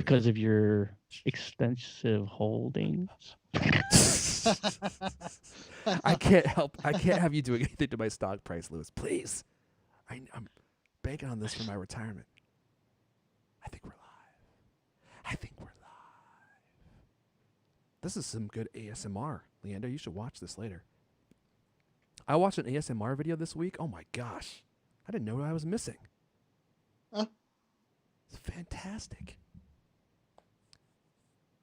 because of your extensive holdings. I can't have you doing anything to my stock price, Lewis. Please. I'm banking on this for my retirement. I think we're live. This is some good ASMR. Leander, you should watch this later. I watched an ASMR video this week. Oh my gosh. I didn't know what I was missing. It's fantastic.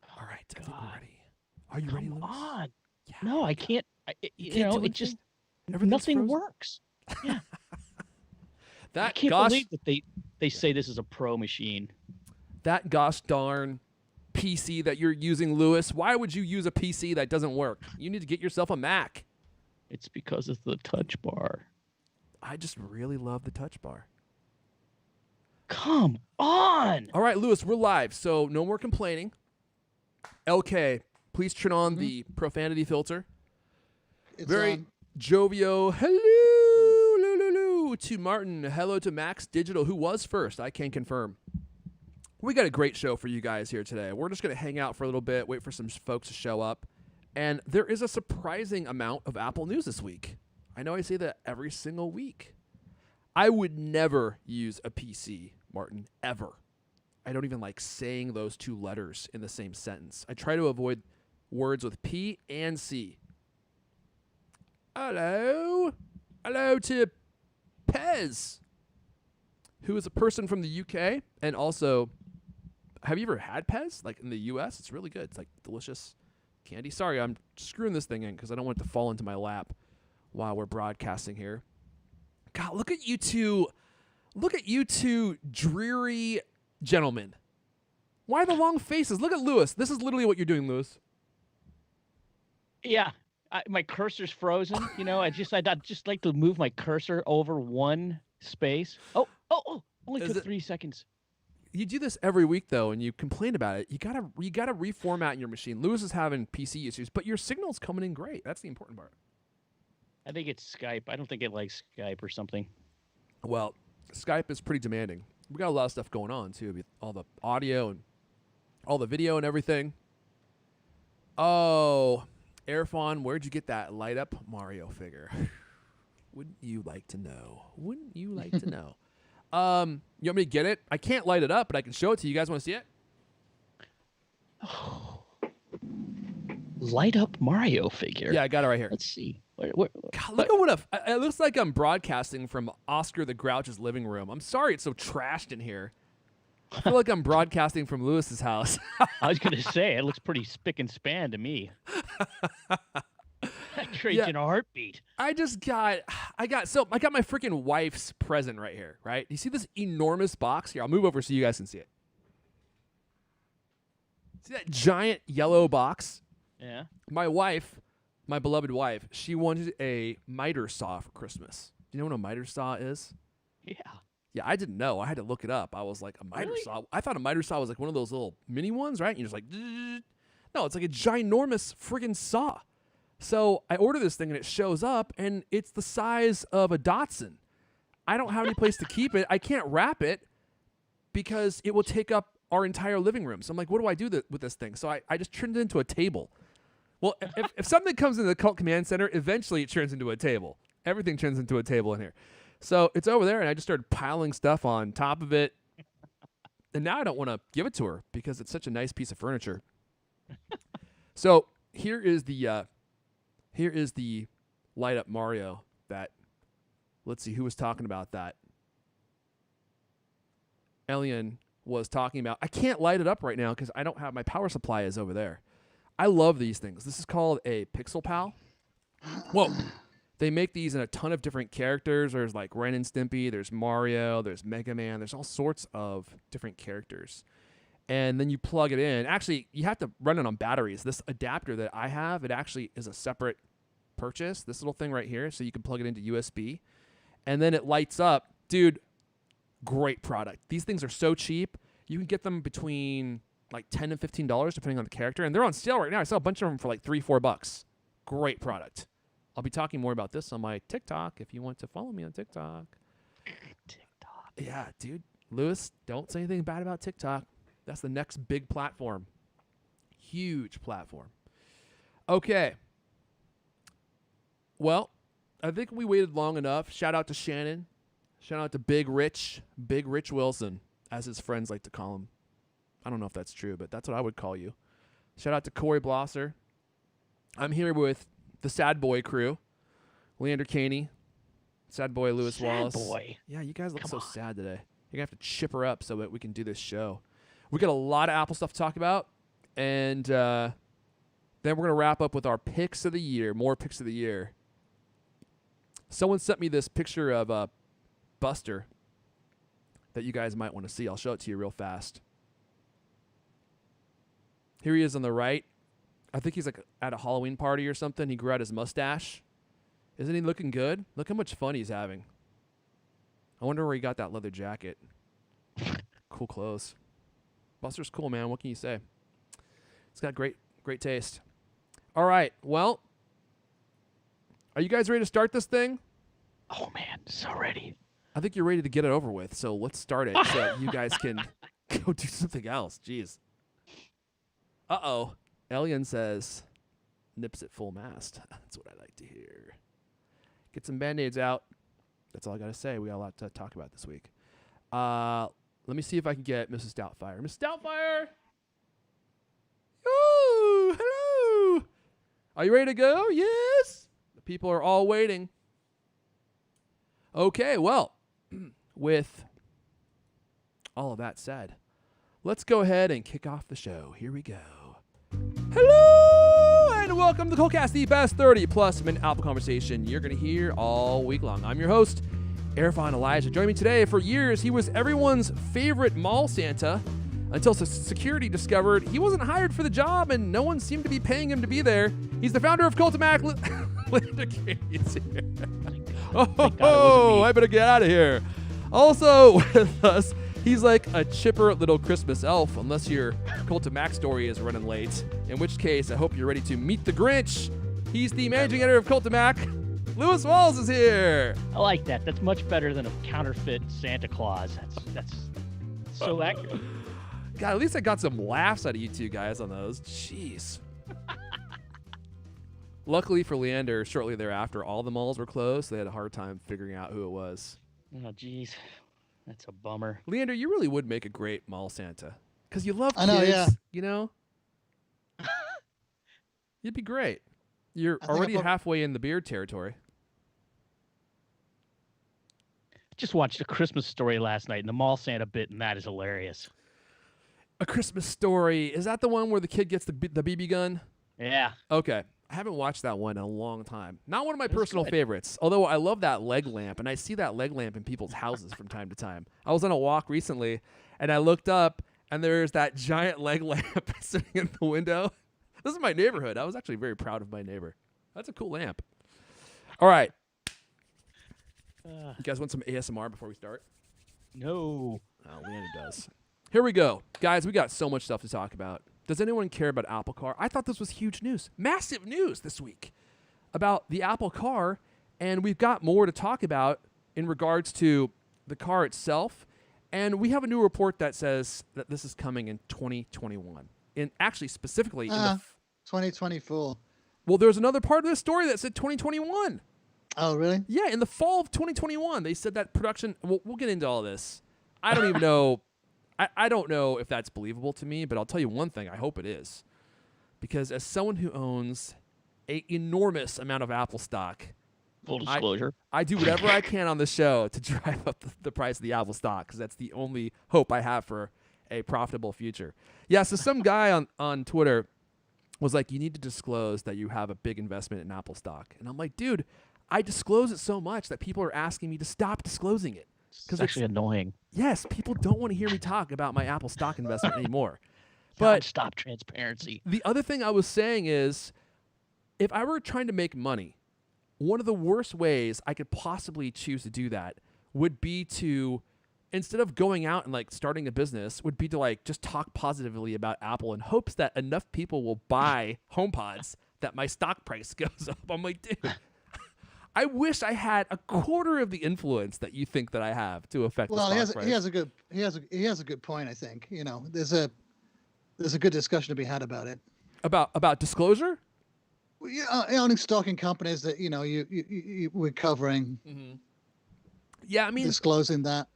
All right, I think we're ready. Are you ready, Lewis? Come on. Yeah, No, I can't. It just frozen? nothing works. Yeah. I can't believe that they say this is a pro machine. That gosh darn PC that you're using, Lewis. Why would you use a PC that doesn't work? You need to get yourself a Mac. It's because it's the touch bar. I just really love the touch bar. Come on. All right, Lewis, we're live, so no more complaining. LK, please turn on the profanity filter. It's Very on. jovial. Hello to Martin. Hello to Max Digital, who was first. I can confirm. We got a great show for you guys here today. We're just going to hang out for a little bit, wait for some folks to show up. And there is a surprising amount of Apple news this week. I know I say that every single week. I would never use a PC, Martin, ever. I don't even like saying those two letters in the same sentence. I try to avoid words with P and C. Hello. Hello to Pez, who is a person from the UK. And also, have you ever had Pez? Like in the US? It's really good. It's like delicious candy. Sorry, I'm screwing this thing in because I don't want it to fall into my lap while we're broadcasting here. God, look at you two. Look at you two dreary gentlemen. Why the long faces? Look at Lewis. This is literally what you're doing, Lewis. Yeah. My cursor's frozen. I'd just like to move my cursor over one space. Oh, only took 3 seconds. You do this every week though, and you complain about it. You gotta reformat your machine. Lewis is having PC issues, but your signal's coming in great. That's the important part. I think it's Skype. I don't think it likes Skype or something. Well, Skype is pretty demanding. We got a lot of stuff going on too, with all the audio and all the video and everything. Oh, Airfon, where'd you get that light up Mario figure? Wouldn't you like to know? Wouldn't you like to know? You want me to get it? I can't light it up, but I can show it to you. You guys want to see it? Oh. Light up Mario figure. Yeah, I got it right here. Let's see. God, look at it looks like I'm broadcasting from Oscar the Grouch's living room. I'm sorry it's so trashed in here. I feel like I'm broadcasting from Lewis's house. I was going to say, it looks pretty spick and span to me. That trade's in a heartbeat. I got my freaking wife's present right here, right? You see this enormous box? Here, I'll move over so you guys can see it. See that giant yellow box? Yeah. My wife, my beloved wife, she wanted a miter saw for Christmas. Do you know what a miter saw is? Yeah. Yeah, I didn't know. I had to look it up. I was like, a miter saw? I thought a miter saw was like one of those little mini ones, right? And you're just like, no, it's like a ginormous friggin' saw. So I order this thing and it shows up and it's the size of a Datsun. I don't have any place to keep it. I can't wrap it because it will take up our entire living room. So I'm like, what do I do with this thing? So I just turned it into a table. Well, if something comes into the Cult Command Center, eventually it turns into a table. Everything turns into a table in here. So it's over there and I just started piling stuff on top of it. And now I don't want to give it to her because it's such a nice piece of furniture. So here is the light up Mario that, let's see, who was talking about that? Elian was talking about. I can't light it up right now because I don't have, my power supply is over there. I love these things. This is called a Pixel Pal. Whoa. They make these in a ton of different characters. There's like Ren and Stimpy, there's Mario, there's Mega Man, there's all sorts of different characters. And then you plug it in. Actually, you have to run it on batteries. This adapter that I have, it actually is a separate purchase, this little thing right here, so you can plug it into USB. And then it lights up. Dude, great product. These things are so cheap. You can get them between like $10 and $15 depending on the character. And they're on sale right now. I saw a bunch of them for like $3-4. Great product. I'll be talking more about this on my TikTok if you want to follow me on TikTok. TikTok. Yeah, dude. Lewis, don't say anything bad about TikTok. That's the next big platform. Huge platform. Okay. Well, I think we waited long enough. Shout out to Shannon. Shout out to Big Rich Wilson, as his friends like to call him. I don't know if that's true, but that's what I would call you. Shout out to Corey Blosser. I'm here with the Sad Boy crew. Leander Caney, Sad Boy Lewis Wallace. Sad boy. Yeah, you guys look so sad today. You're going to have to chip her up so that we can do this show. We got a lot of Apple stuff to talk about, and then we're going to wrap up with our picks of the year, more picks of the year. Someone sent me this picture of Buster that you guys might want to see. I'll show it to you real fast. Here he is on the right. I think he's like at a Halloween party or something. He grew out his mustache. Isn't he looking good? Look how much fun he's having. I wonder where he got that leather jacket. Cool clothes. Buster's cool, man. What can you say? He's got great taste. All right. Well, are you guys ready to start this thing? Oh, man. So ready. I think you're ready to get it over with. So let's start it so you guys can go do something else. Jeez. Uh-oh. Elian says, nips at full mast. That's what I like to hear. Get some Band-Aids out. That's all I got to say. We got a lot to talk about this week. Let me see if I can get Mrs. Doubtfire. Mrs. Doubtfire! Oh, hello! Are you ready to go? Yes! The people are all waiting. Okay, well, with all of that said, let's go ahead and kick off the show. Here we go. Hello, and welcome to the CultCast, the best 30-plus minute Apple conversation you're going to hear all week long. I'm your host, Erfan Elijah. Joining me today, for years, he was everyone's favorite mall Santa until security discovered he wasn't hired for the job and no one seemed to be paying him to be there. He's the founder of AirPods Max. Linda Katie's here. Oh, I better get out of here. Also with us, he's like a chipper little Christmas elf, unless your AirPods Max story is running late, in which case I hope you're ready to meet the Grinch. He's the managing editor of AirPods Max. Lewis Wallace is here. I like that. That's much better than a counterfeit Santa Claus. That's so accurate. God, at least I got some laughs out of you two guys on those. Jeez. Luckily for Leander, shortly thereafter, all the malls were closed, so they had a hard time figuring out who it was. Oh, jeez. That's a bummer. Leander, you really would make a great mall Santa. Because you love kids, I know, yeah. you know? You'd be great. You're I think already I'll halfway in the beard territory. Just watched A Christmas Story last night, and the mall Santa bit, and that is hilarious. A Christmas Story. Is that the one where the kid gets the BB gun? Yeah. Okay. I haven't watched that one in a long time. Not one of my It was personal good. favorites, although I love that leg lamp, and I see that leg lamp in people's houses from time to time. I was on a walk recently, and I looked up, and there's that giant leg lamp sitting in the window. This is my neighborhood. I was actually very proud of my neighbor. That's a cool lamp. All right. You guys want some ASMR before we start? No. Oh, Leander does. Here we go. Guys, we got so much stuff to talk about. Does anyone care about Apple Car? I thought this was huge news. Massive news this week about the Apple Car, and we've got more to talk about in regards to the car itself. And we have a new report that says that this is coming in 2021. And actually, specifically in the 2024. well, there's another part of this story that said 2021. Oh, really? Yeah, in the fall of 2021, they said that production. We'll get into all this. I don't even know. I don't know if that's believable to me, but I'll tell you one thing. I hope it is. Because as someone who owns an enormous amount of Apple stock, Full disclosure. I do whatever I can on the show to drive up the price of the Apple stock, because that's the only hope I have for a profitable future. Yeah, so some guy on Twitter was like, you need to disclose that you have a big investment in Apple stock. And I'm like, dude, I disclose it so much that people are asking me to stop disclosing it. It's actually annoying. Yes, people don't want to hear me talk about my Apple stock investment anymore. But stop transparency. the other thing I was saying is, if I were trying to make money, one of the worst ways I could possibly choose to do that would be to, instead of going out and like starting a business, would be to like just talk positively about Apple in hopes that enough people will buy HomePods that my stock price goes up. I'm like, dude, I wish I had a quarter of the influence that you think that I have to affect Well, the he stock price. he has a good point. I think there's a good discussion to be had about it. About disclosure. Well, owning stock in companies that we're covering, Yeah, I mean, disclosing that.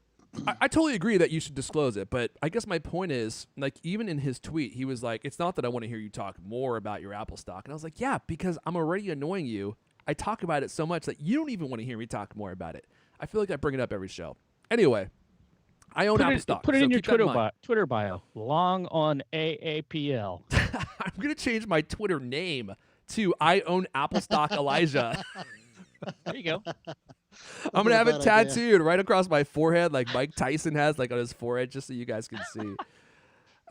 I totally agree that you should disclose it, but I guess my point is, like, even in his tweet, he was like, it's not that I want to hear you talk more about your Apple stock. And I was like, yeah, because I'm already annoying you. I talk about it so much that you don't even want to hear me talk more about it. I feel like I bring it up every show. Anyway, I own Apple stock. Put it so in your keep that Twitter bio. Long on AAPL. I'm going to change my Twitter name to I own Apple stock Elijah. There you go. I'm gonna have it Not a bad idea. tattooed right across my forehead, like Mike Tyson has, like on his forehead, just so you guys can see.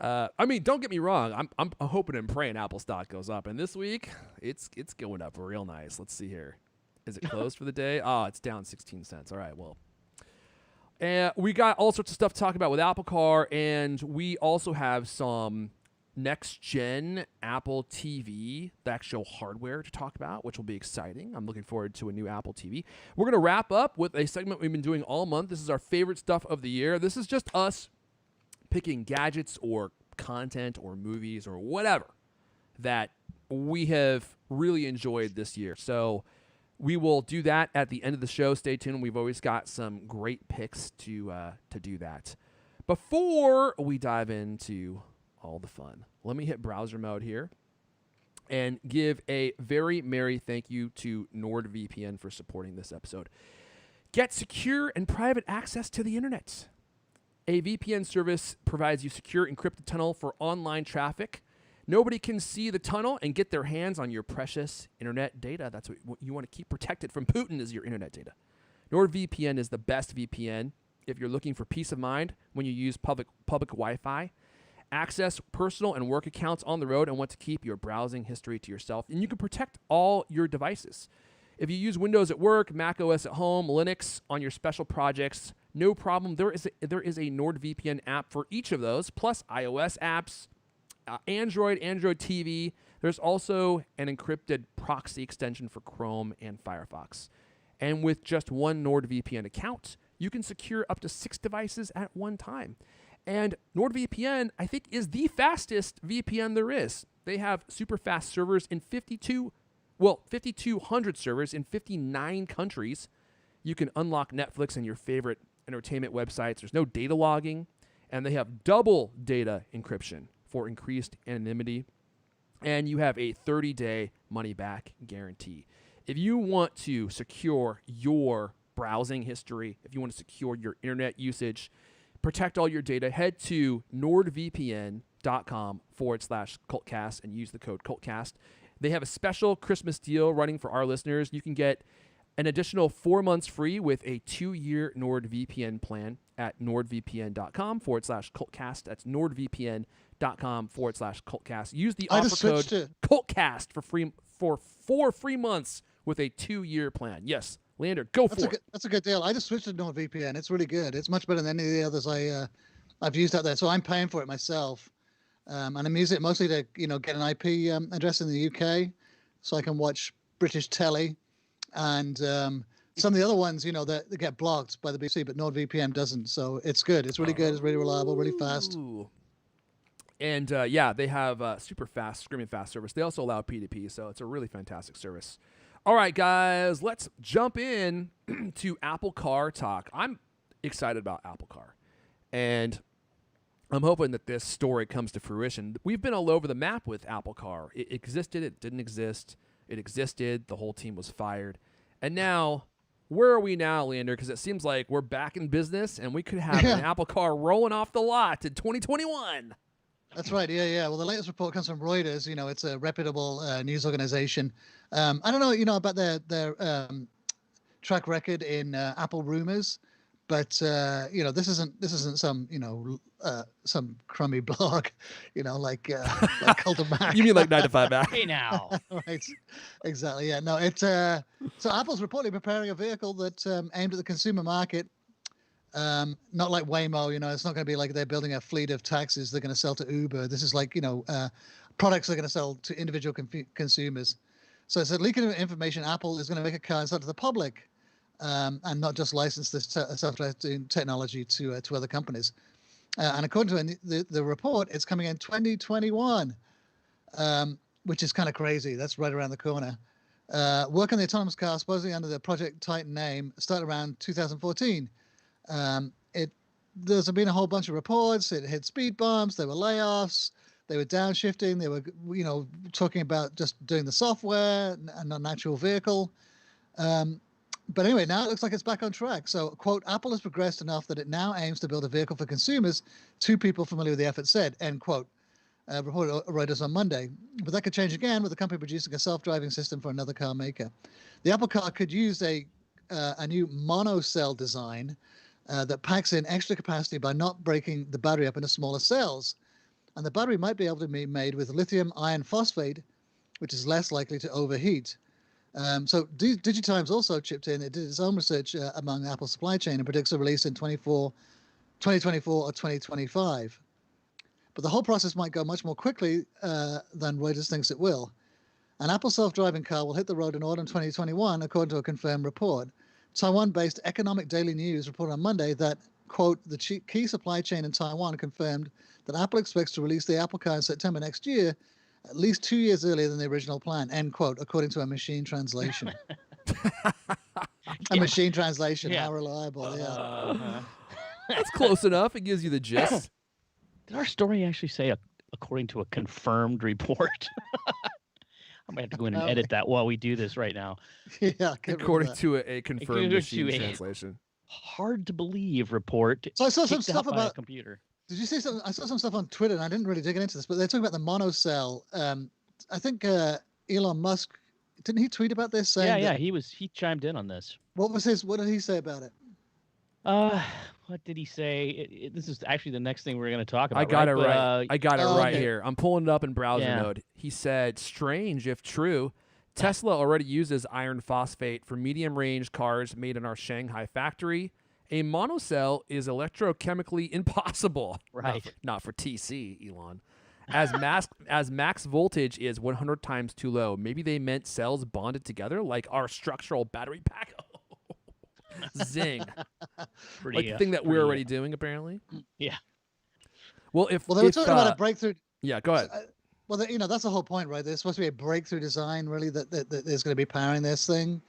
I mean, don't get me wrong. I'm hoping and praying Apple stock goes up, and this week it's going up real nice. Let's see here. Is it closed for the day? Oh, it's down 16 cents. All right, well. And we got all sorts of stuff to talk about with Apple Car, and we also have some next-gen Apple TV, the actual hardware to talk about, which will be exciting. I'm looking forward to a new Apple TV. We're going to wrap up with a segment we've been doing all month. This is our favorite stuff of the year. This is just us picking gadgets or content or movies or whatever that we have really enjoyed this year. So we will do that at the end of the show. Stay tuned. We've always got some great picks to do that. Before we dive into all the fun, let me hit browser mode here and give a very merry thank you to NordVPN for supporting this episode. Get secure and private access to the internet. A VPN service provides you secure encrypted tunnel for online traffic. Nobody can see the tunnel and get their hands on your precious internet data. That's what you want to keep protected from Putin, is your internet data. NordVPN is the best VPN if you're looking for peace of mind when you use public Wi-Fi. Access personal and work accounts on the road and want to keep your browsing history to yourself. And you can protect all your devices. If you use Windows at work, Mac OS at home, Linux on your special projects, no problem. There is a NordVPN app for each of those, plus iOS apps, Android TV. There's also an encrypted proxy extension for Chrome and Firefox. And with just one NordVPN account, you can secure up to 6 devices at one time. And NordVPN, I think, is the fastest VPN there is. They have super fast servers in 5,200 servers in 59 countries. You can unlock Netflix and your favorite entertainment websites. There's no data logging. And they have double data encryption for increased anonymity. And you have a 30-day money-back guarantee. If you want to secure your browsing history, if you want to secure your internet usage, protect all your data, head to nordvpn.com/cultcast and use the code cultcast. They have a special Christmas deal running for our listeners. You can get an additional 4 months free with a 2-year NordVPN plan at nordvpn.com/cultcast. That's nordvpn.com/cultcast. Use the offer code cultcast for 4 free months with a 2-year plan. Yes, Lander, go for it. That's a good deal. I just switched to NordVPN. It's really good. It's much better than any of the others I've used out there. So I'm paying for it myself, and I'm using it mostly to get an IP address in the UK, so I can watch British telly, and some of the other ones that get blocked by the BBC, but NordVPN doesn't. So it's good. It's really good. It's really reliable, really fast. Ooh. And they have super fast, screaming fast service. They also allow P2P, so it's a really fantastic service. All right, guys, let's jump in to Apple Car talk. I'm excited about Apple Car, and I'm hoping that this story comes to fruition. We've been all over the map with Apple Car. It existed, it didn't exist, it existed, the whole team was fired. And now, where are we now, Leander? Because it seems like we're back in business, and we could have an Apple Car rolling off the lot in 2021. That's right. Yeah. Well, the latest report comes from Reuters. It's a reputable news organization. I don't know, about their track record in Apple rumors, but this isn't some some crummy blog, like Cult of Mac. You mean like 9 to 5 Mac? Hey now. Right. Exactly. Yeah. No. It's so Apple's reportedly preparing a vehicle that's aimed at the consumer market. Not like Waymo, it's not going to be like they're building a fleet of taxis they're going to sell to Uber. This is like, products they're going to sell to individual consumers. So it's a leaking of information. Apple is going to make a car and sell it to the public, and not just license this self-driving technology to other companies. And according to the report, it's coming in 2021, which is kind of crazy. That's right around the corner. Work on the autonomous car, supposedly under the Project Titan name, started around 2014. There's been a whole bunch of reports. It hit speed bumps. There were layoffs. They were downshifting. They were, talking about just doing the software and not an actual vehicle. But anyway, now it looks like it's back on track. So, quote, Apple has progressed enough that it now aims to build a vehicle for consumers, two people familiar with the effort said, end quote. Reported Reuters on Monday. But that could change again with the company producing a self-driving system for another car maker. The Apple car could use a new monocell design that packs in extra capacity by not breaking the battery up into smaller cells. And the battery might be able to be made with lithium iron phosphate, which is less likely to overheat. So DigiTimes also chipped in. It did its own research among Apple's supply chain and predicts a release in 2024 or 2025. But the whole process might go much more quickly than Reuters thinks it will. An Apple self-driving car will hit the road in autumn 2021, according to a confirmed report. Taiwan-based Economic Daily News reported on Monday that, quote, the key supply chain in Taiwan confirmed that Apple expects to release the Apple car in September next year, at least 2 years earlier than the original plan, end quote, according to a machine translation. Machine translation, how reliable, yeah. That's close enough. It gives you the gist. Did our story actually say according to a confirmed report? I might have to go in and edit that while we do this right now. Yeah, according to a confirmed machine translation. Hard to believe report. So I saw some stuff about a computer. Did you see something? I saw some stuff on Twitter, and I didn't really dig into this, but they're talking about the monocell. I think Elon Musk, didn't he tweet about this? Saying he chimed in on this. What did he say about it? What did he say? This is actually the next thing we're going to talk about. I got it right. I got it right okay. here. I'm pulling it up in browser mode. He said, strange if true, Tesla already uses iron phosphate for medium-range cars made in our Shanghai factory. A monocell is electrochemically impossible. Right. Not for TC, Elon. As max voltage is 100 times too low. Maybe they meant cells bonded together like our structural battery pack. Zing. Like the thing that we're already doing, apparently. Yeah. Well, they were talking about a breakthrough. Yeah, go ahead. That's the whole point, right? There's supposed to be a breakthrough design, really, that is going to be powering this thing.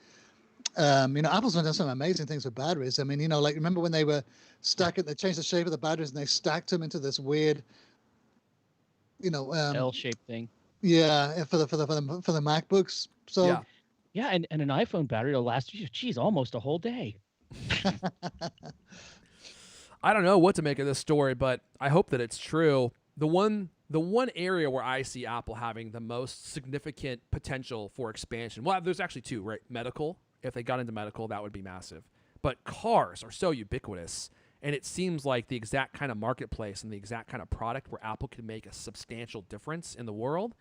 Apple's done some amazing things with batteries. I mean, like remember when they were stacking? They changed the shape of the batteries and they stacked them into this weird, L-shaped thing. Yeah, for the MacBooks. So yeah, and an iPhone battery will last almost a whole day. I don't know what to make of this story, but I hope that it's true. The one area where I see Apple having the most significant potential for expansion. Well, there's actually two, right? Medical. If they got into medical, that would be massive. But cars are so ubiquitous, and it seems like the exact kind of marketplace and the exact kind of product where Apple could make a substantial difference in the world.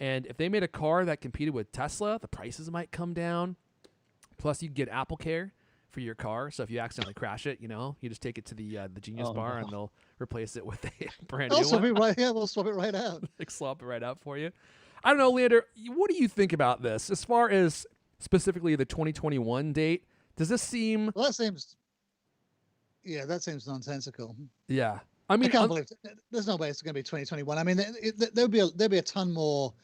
And if they made a car that competed with Tesla, the prices might come down. Plus, you get Apple Care for your car. So if you accidentally crash it, you just take it to the Genius Bar and they'll replace it with a brand new one. We'll swap it right out. Swap it right out for you. I don't know, Leander, what do you think about this? As far as specifically the 2021 date, does this seem... Well, that seems nonsensical. Yeah. I mean, I can't believe there's no way it's going to be 2021. I mean, there'll be a ton more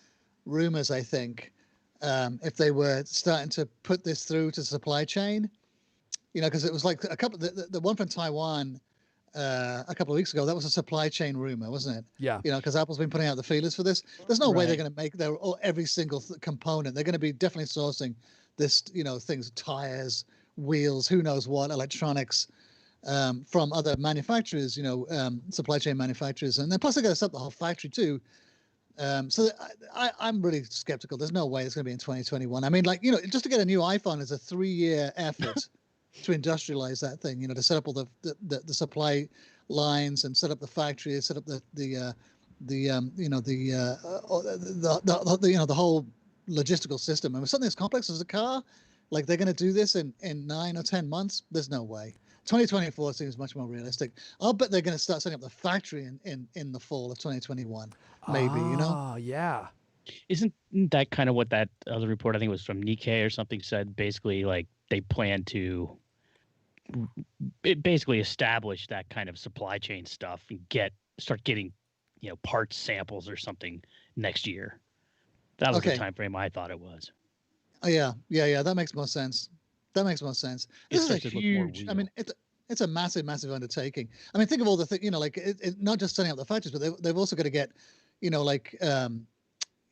rumors, I think, if they were starting to put this through to supply chain. Because it was like the one from Taiwan a couple of weeks ago, that was a supply chain rumor, wasn't it? Yeah. Because Apple's been putting out the feelers for this. There's no way they're going to make every single component. They're going to be definitely sourcing this, things, tires, wheels, who knows what, electronics, from other manufacturers, supply chain manufacturers. And then plus they got to set up the whole factory too. So I'm really skeptical. There's no way it's going to be in 2021. I mean, just to get a new iPhone is a 3-year effort to industrialize that thing, to set up all the supply lines and set up the factory, set up the whole logistical system. I mean, something as complex as a car, like they're going to do this in 9 or 10 months. There's no way. 2024 seems much more realistic. I'll bet they're going to start setting up the factory in the fall of 2021. Maybe, Oh, yeah. Isn't that kind of what that other report, I think it was from Nikkei or something, said? Basically, like they plan to basically establish that kind of supply chain stuff and start getting, parts samples or something next year. That was the Okay. time frame I thought it was. Oh, yeah. That makes more sense. That makes more sense. It This is a starts to look more huge. I real. mean, it's a massive, massive undertaking. I mean, think of all the things. Like not just setting up the factories, but they've also got to get, like they've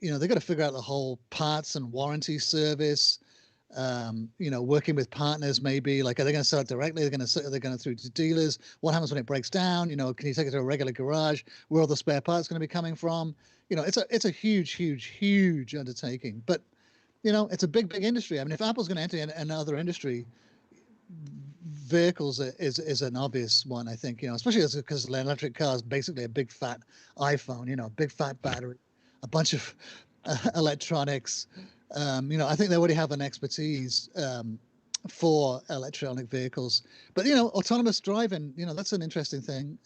got to figure out the whole parts and warranty service. Working with partners, maybe like, are they going to sell it directly? Are they going to through to dealers? What happens when it breaks down? Can you take it to a regular garage? Where are the spare parts going to be coming from? It's a huge, huge, huge undertaking. But it's a big, big industry. I mean, if Apple's going to enter another industry, vehicles is an obvious one, I think. Especially because the electric car is basically a big fat iPhone. A big fat battery, a bunch of electronics. I think they already have an expertise for electronic vehicles. But autonomous driving, that's an interesting thing.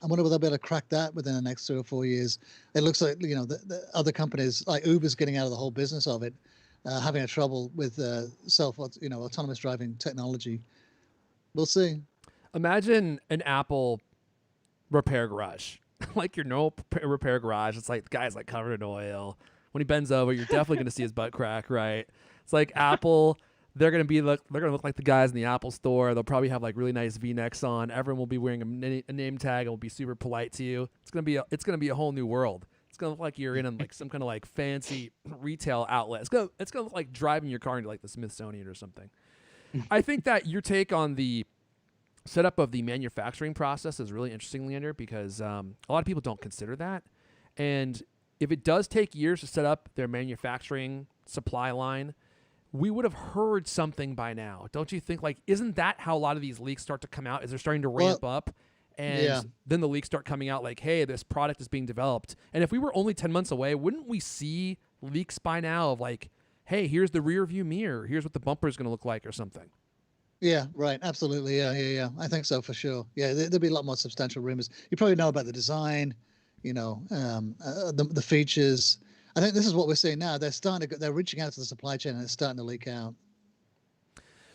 I wonder whether they'll be able to crack that within the next 3 or 4 years. It looks like the other companies like Uber's getting out of the whole business of it, having a trouble with autonomous driving technology. We'll see. Imagine an Apple repair garage, like your normal repair garage. It's like the guy's like covered in oil. When he bends over, you're definitely going to see his butt crack, right? It's like Apple. They're going to look like the guys in the Apple store. They'll probably have like really nice V-necks on. Everyone will be wearing a name tag and will be super polite to you. It's going to be a whole new world. It's going to look like you're in like some kind of like fancy retail outlet. It's going to look like driving your car into like the Smithsonian or something. I think that your take on the setup of the manufacturing process is really interesting, Leander, because a lot of people don't consider that. And if it does take years to set up their manufacturing supply line, we would have heard something by now. Don't you think? Like, isn't that how a lot of these leaks start to come out? Is they're starting to ramp up, and then the leaks start coming out like, hey, this product is being developed. And if we were only 10 months away, wouldn't we see leaks by now of like, hey, here's the rear view mirror. Here's what the bumper is going to look like or something. Yeah, right. Absolutely. Yeah. I think so for sure. Yeah, there'll be a lot more substantial rumors. You probably know about the design, the features. I think this is what we're seeing now. They're reaching out to the supply chain and it's starting to leak out.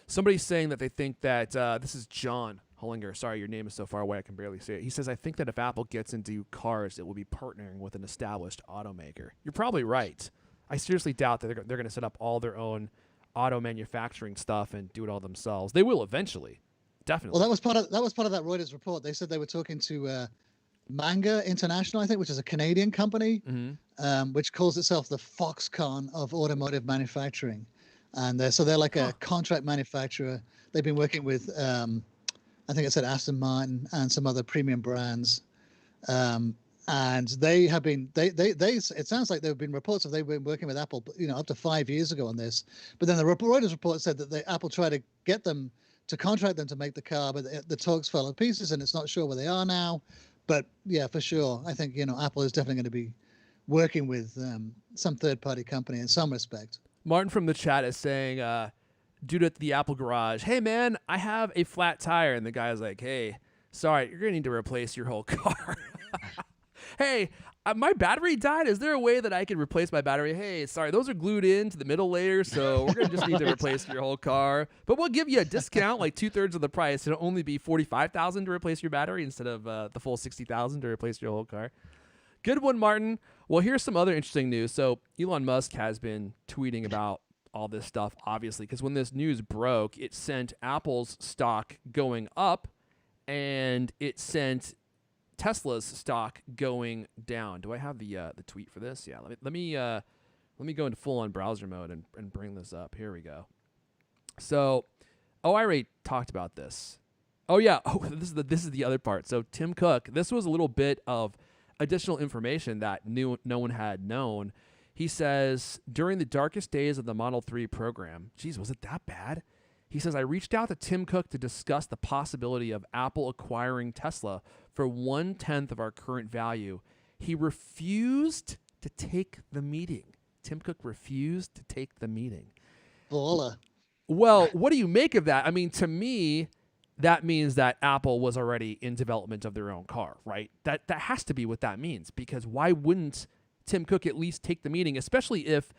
Somebody's saying that they think that this is John Hollinger. Sorry, your name is so far away I can barely say it. He says, I think that if Apple gets into cars, it will be partnering with an established automaker. You're probably right. I seriously doubt that they're going to set up all their own auto manufacturing stuff and do it all themselves. They will eventually, definitely. Well, that was part of that Reuters report. They said they were talking to Manga International, I think, which is a Canadian company, which calls itself the Foxconn of automotive manufacturing, and they're like a contract manufacturer. They've been working with, I think it said Aston Martin and some other premium brands, and they have been it sounds like there have been reports of they've been working with Apple, up to 5 years ago on this. But then the Reuters report said that Apple tried to get them to contract them to make the car, but the talks fell to pieces, and it's not sure where they are now. But yeah, for sure, I think Apple is definitely going to be working with some third-party company in some respect. Martin from the chat is saying, dude at the Apple garage, hey man, I have a flat tire, and the guy's like, hey, sorry, you're gonna need to replace your whole car. Hey, my battery died. Is there a way that I could replace my battery? Hey, sorry, those are glued into the middle layer, so we're going to just need to replace your whole car. But we'll give you a discount, like 2/3 of the price. It'll only be $45,000 to replace your battery instead of the full $60,000 to replace your whole car. Good one, Martin. Well, here's some other interesting news. So Elon Musk has been tweeting about all this stuff, obviously, because when this news broke, it sent Apple's stock going up, and it sent Tesla's stock going down. Do I have the tweet for this? Yeah, let me go into full on browser mode and bring this up. Here we go. So, I already talked about this. Oh yeah, this is the other part. So Tim Cook, this was a little bit of additional information that no one had known. He says, during the darkest days of the Model 3 program, geez, was it that bad? He says, I reached out to Tim Cook to discuss the possibility of Apple acquiring Tesla for 1/10 of our current value. He refused to take the meeting. Tim Cook refused to take the meeting. Baller. Well, what do you make of that? I mean, to me, that means that Apple was already in development of their own car, right? That has to be what that means, because why wouldn't Tim Cook at least take the meeting, especially if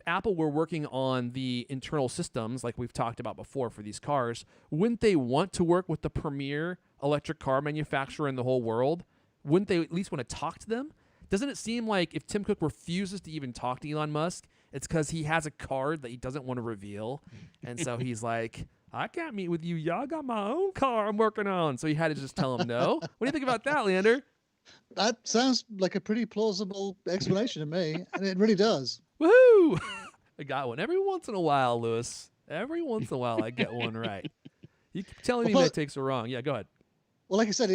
Apple were working on the internal systems like we've talked about before for these cars. Wouldn't they want to work with the premier electric car manufacturer in the whole world? Wouldn't they at least want to talk to them? Doesn't it seem like if Tim Cook refuses to even talk to Elon Musk, it's because he has a card that he doesn't want to reveal, and so he's like, I can't meet with you. Y'all got my own car I'm working on. So he had to just tell him no. What do you think about that, Leander? That sounds like a pretty plausible explanation to me, and it really does. Woohoo! I got one. Every once in a while, Lewis. Every once in a while, I get one right. You keep telling me my takes are wrong. Yeah, go ahead. Well, like I said,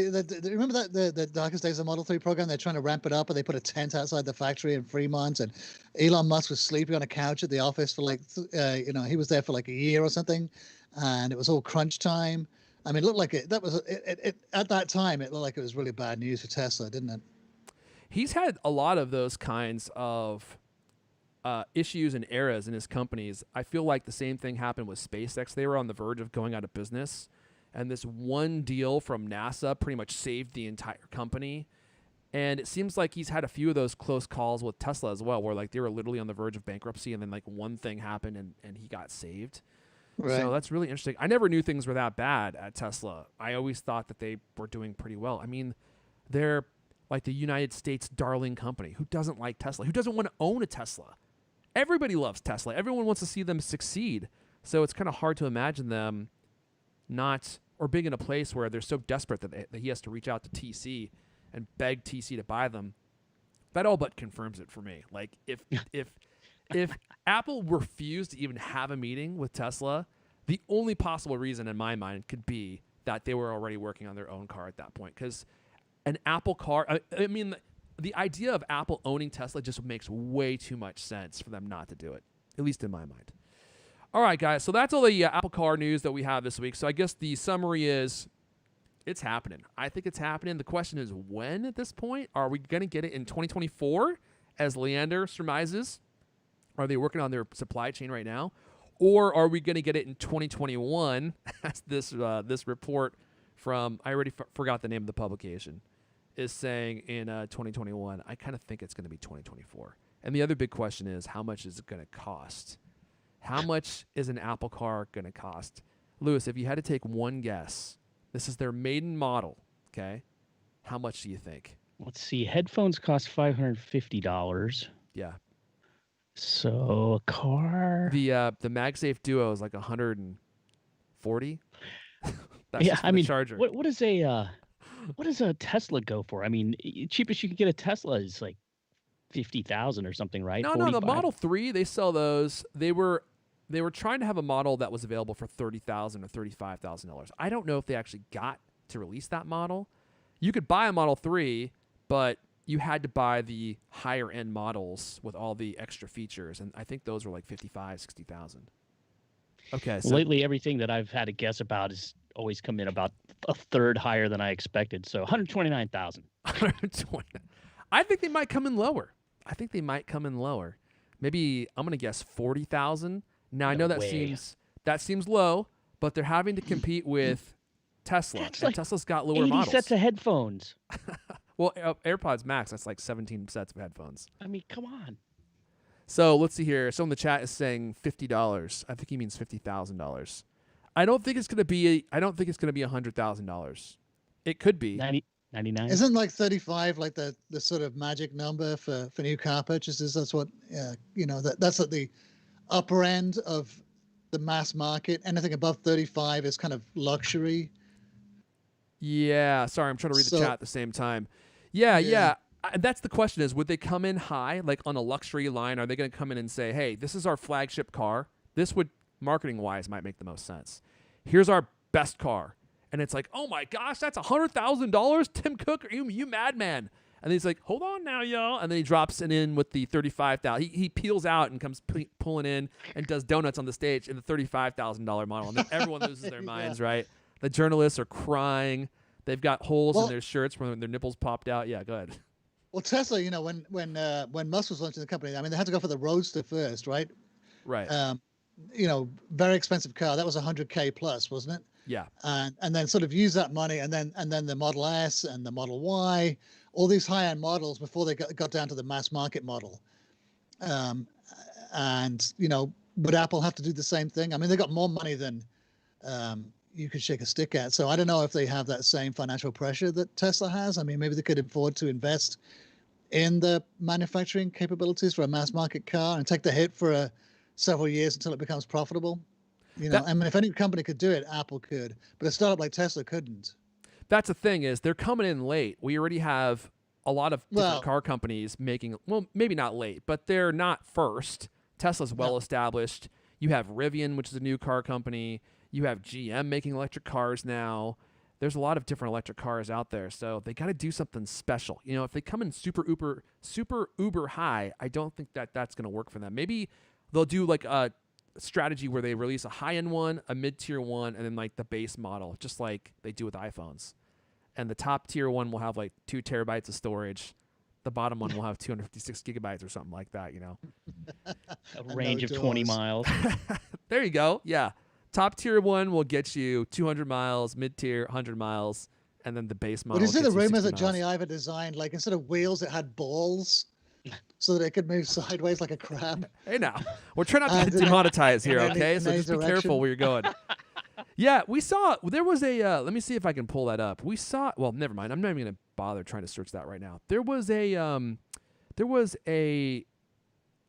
remember that the Darkest Days of Model 3 program? They're trying to ramp it up, and they put a tent outside the factory in Fremont, and Elon Musk was sleeping on a couch at the office for he was there for like a year or something, and it was all crunch time. I mean, it looked like it at that time, it looked like it was really bad news for Tesla, didn't it? He's had a lot of those kinds of issues and eras in his companies. I feel like the same thing happened with SpaceX. They were on the verge of going out of business, and this one deal from NASA pretty much saved the entire company. And it seems like he's had a few of those close calls with Tesla as well, where like they were literally on the verge of bankruptcy, and then like one thing happened and he got saved. Right. So that's really interesting. I never knew things were that bad at Tesla. I always thought that they were doing pretty well. I mean, they're like the United States darling company. Who doesn't like Tesla? Who doesn't want to own a Tesla? Everybody loves Tesla. Everyone wants to see them succeed. So it's kind of hard to imagine them being in a place where they're so desperate that he has to reach out to TC and beg TC to buy them. That all but confirms it for me. Like if Apple refused to even have a meeting with Tesla, the only possible reason in my mind could be that they were already working on their own car at that point. Because an Apple car, I mean, the idea of Apple owning Tesla just makes way too much sense for them not to do it, at least in my mind. All right, guys, so that's all the Apple car news that we have this week. So I guess the summary is it's happening. I think it's happening. The question is when at this point? Are we going to get it in 2024, as Leander surmises? Are they working on their supply chain right now? Or are we going to get it in 2021, as this report from, I already forgot the name of the publication, is saying in 2021. I kind of think it's going to be 2024. And the other big question is, how much is it going to cost? How much is an Apple car going to cost? Lewis, if you had to take one guess, this is their maiden model, okay? How much do you think? Let's see. Headphones cost $550. Yeah. So a car. The MagSafe Duo is like $140. That's yeah, I mean, charger. What does a Tesla go for? I mean, cheapest you can get a Tesla is like 50,000 or something, right? No, 45. the Model 3, they sell those. They were trying to have a model that was available for $30,000 or $35,000. I don't know if they actually got to release that model. You could buy a Model 3, but you had to buy the higher end models with all the extra features, and I think those were like $55,000, $60,000. Okay. So lately, everything that I've had to guess about has always come in about a third higher than I expected. So 129,000. 120. I think they might come in lower. Maybe I'm gonna guess 40,000. Now I know that seems low, but they're having to compete with Tesla, and like Tesla's got lower 80 models. sets of headphones. Well, AirPods Max, that's like 17 sets of headphones. I mean, come on. So let's see here. Someone in the chat is saying $50. I think he means $50,000. I don't think it's gonna be $100,000. It could be 99. Isn't like 35 like the sort of magic number for new car purchases? That's what that's at the upper end of the mass market. Anything above 35 is kind of luxury. Yeah, sorry, I'm trying to read the chat at the same time. Yeah. That's the question: is would they come in high, like on a luxury line? Are they going to come in and say, "Hey, this is our flagship car. This would marketing-wise might make the most sense. Here's our best car." And it's like, oh my gosh, that's $100,000, Tim Cook, are you madman? And he's like, hold on now, y'all. And then he drops it in with the $35,000. He peels out and comes pulling in and does donuts on the stage in the $35,000 model. And then everyone loses their minds, right? The journalists are crying. They've got holes in their shirts when their nipples popped out. Yeah, go ahead. Well, Tesla, when Musk was launching the company, I mean, they had to go for the Roadster first, right? Right. Very expensive car. That was $100K plus, wasn't it? Yeah. And then sort of use that money, and then the Model S and the Model Y, all these high-end models before they got down to the mass market model. And would Apple have to do the same thing? I mean, they got more money than you could shake a stick at. So I don't know if they have that same financial pressure that Tesla has. I mean, maybe they could afford to invest in the manufacturing capabilities for a mass market car and take the hit for several years until it becomes profitable. I mean, if any company could do it, Apple could, but a startup like Tesla couldn't. That's the thing, is they're coming in late. We already have a lot of different car companies making, well, maybe not late, but they're not first. Tesla's well established. You have Rivian, which is a new car company. You have GM making electric cars now. There's a lot of different electric cars out there, so they got to do something special. If they come in super uber high, I don't think that's going to work for them. Maybe they'll do like a strategy where they release a high-end one, a mid-tier one, and then like the base model, just like they do with iPhones. And the top tier one will have like 2 terabytes of storage. The bottom one will have 256 gigabytes or something like that, A range of 20 miles. There you go. Yeah. Top tier one will get you 200 miles, mid-tier 100 miles, and then the base model. What is it? The rumors that miles. Johnny Ive designed, like instead of wheels, it had balls, so that it could move sideways like a crab. Hey, now we're trying not to get demonetized here, okay? So just be careful where you're going. Yeah, we saw there was a. Let me see if I can pull that up. We saw. Well, never mind. I'm not even gonna bother trying to search that right now. There was a.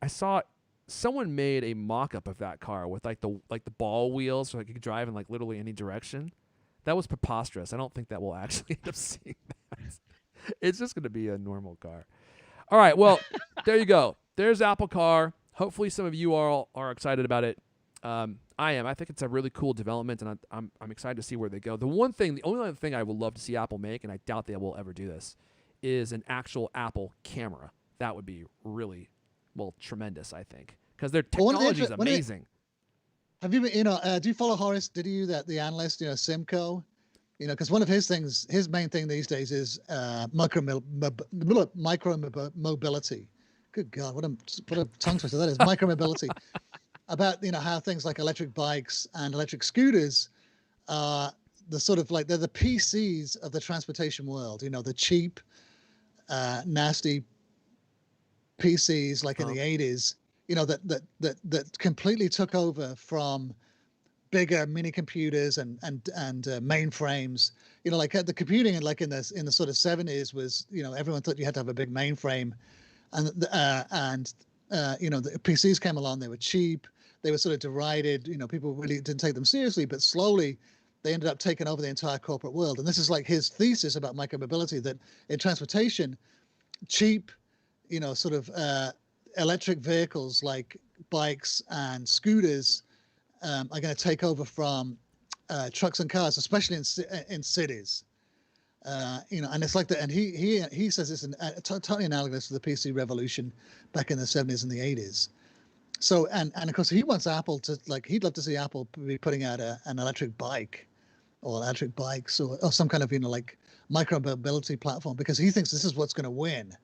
I saw someone made a mock-up of that car with like the ball wheels, so like you could drive in like literally any direction. That was preposterous. I don't think that we'll actually end up seeing that. It's just going to be a normal car. All right, well, there you go. There's Apple Car. Hopefully some of you all are excited about it. I am. I think it's a really cool development, and I'm excited to see where they go. The only other thing I would love to see Apple make, and I doubt they will ever do this, is an actual Apple camera. That would be really, tremendous, I think, because their technology is amazing. Have you been, do you follow Horace Didiu, the analyst, Simco? Because one of his main thing these days is micro mobility. Good God, what a tongue twister that is. Micro mobility. About how things like electric bikes and electric scooters are the sort of like they're the PCs of the transportation world. The cheap, nasty PCs like in the 80s. That completely took over from bigger mini computers and mainframes. Like the computing and like in the sort of 70s was everyone thought you had to have a big mainframe, and the PCs came along. They were cheap. They were sort of derided. People really didn't take them seriously. But slowly, they ended up taking over the entire corporate world. And this is like his thesis about micromobility, that in transportation, cheap, sort of electric vehicles like bikes and scooters are going to take over from trucks and cars, especially in cities. And it's like that. And he says it's totally analogous to the PC revolution back in the 70s and the 80s. So and of course he wants Apple to he'd love to see Apple be putting out an electric bike or electric bikes or some kind of micro mobility platform, because he thinks this is what's going to win,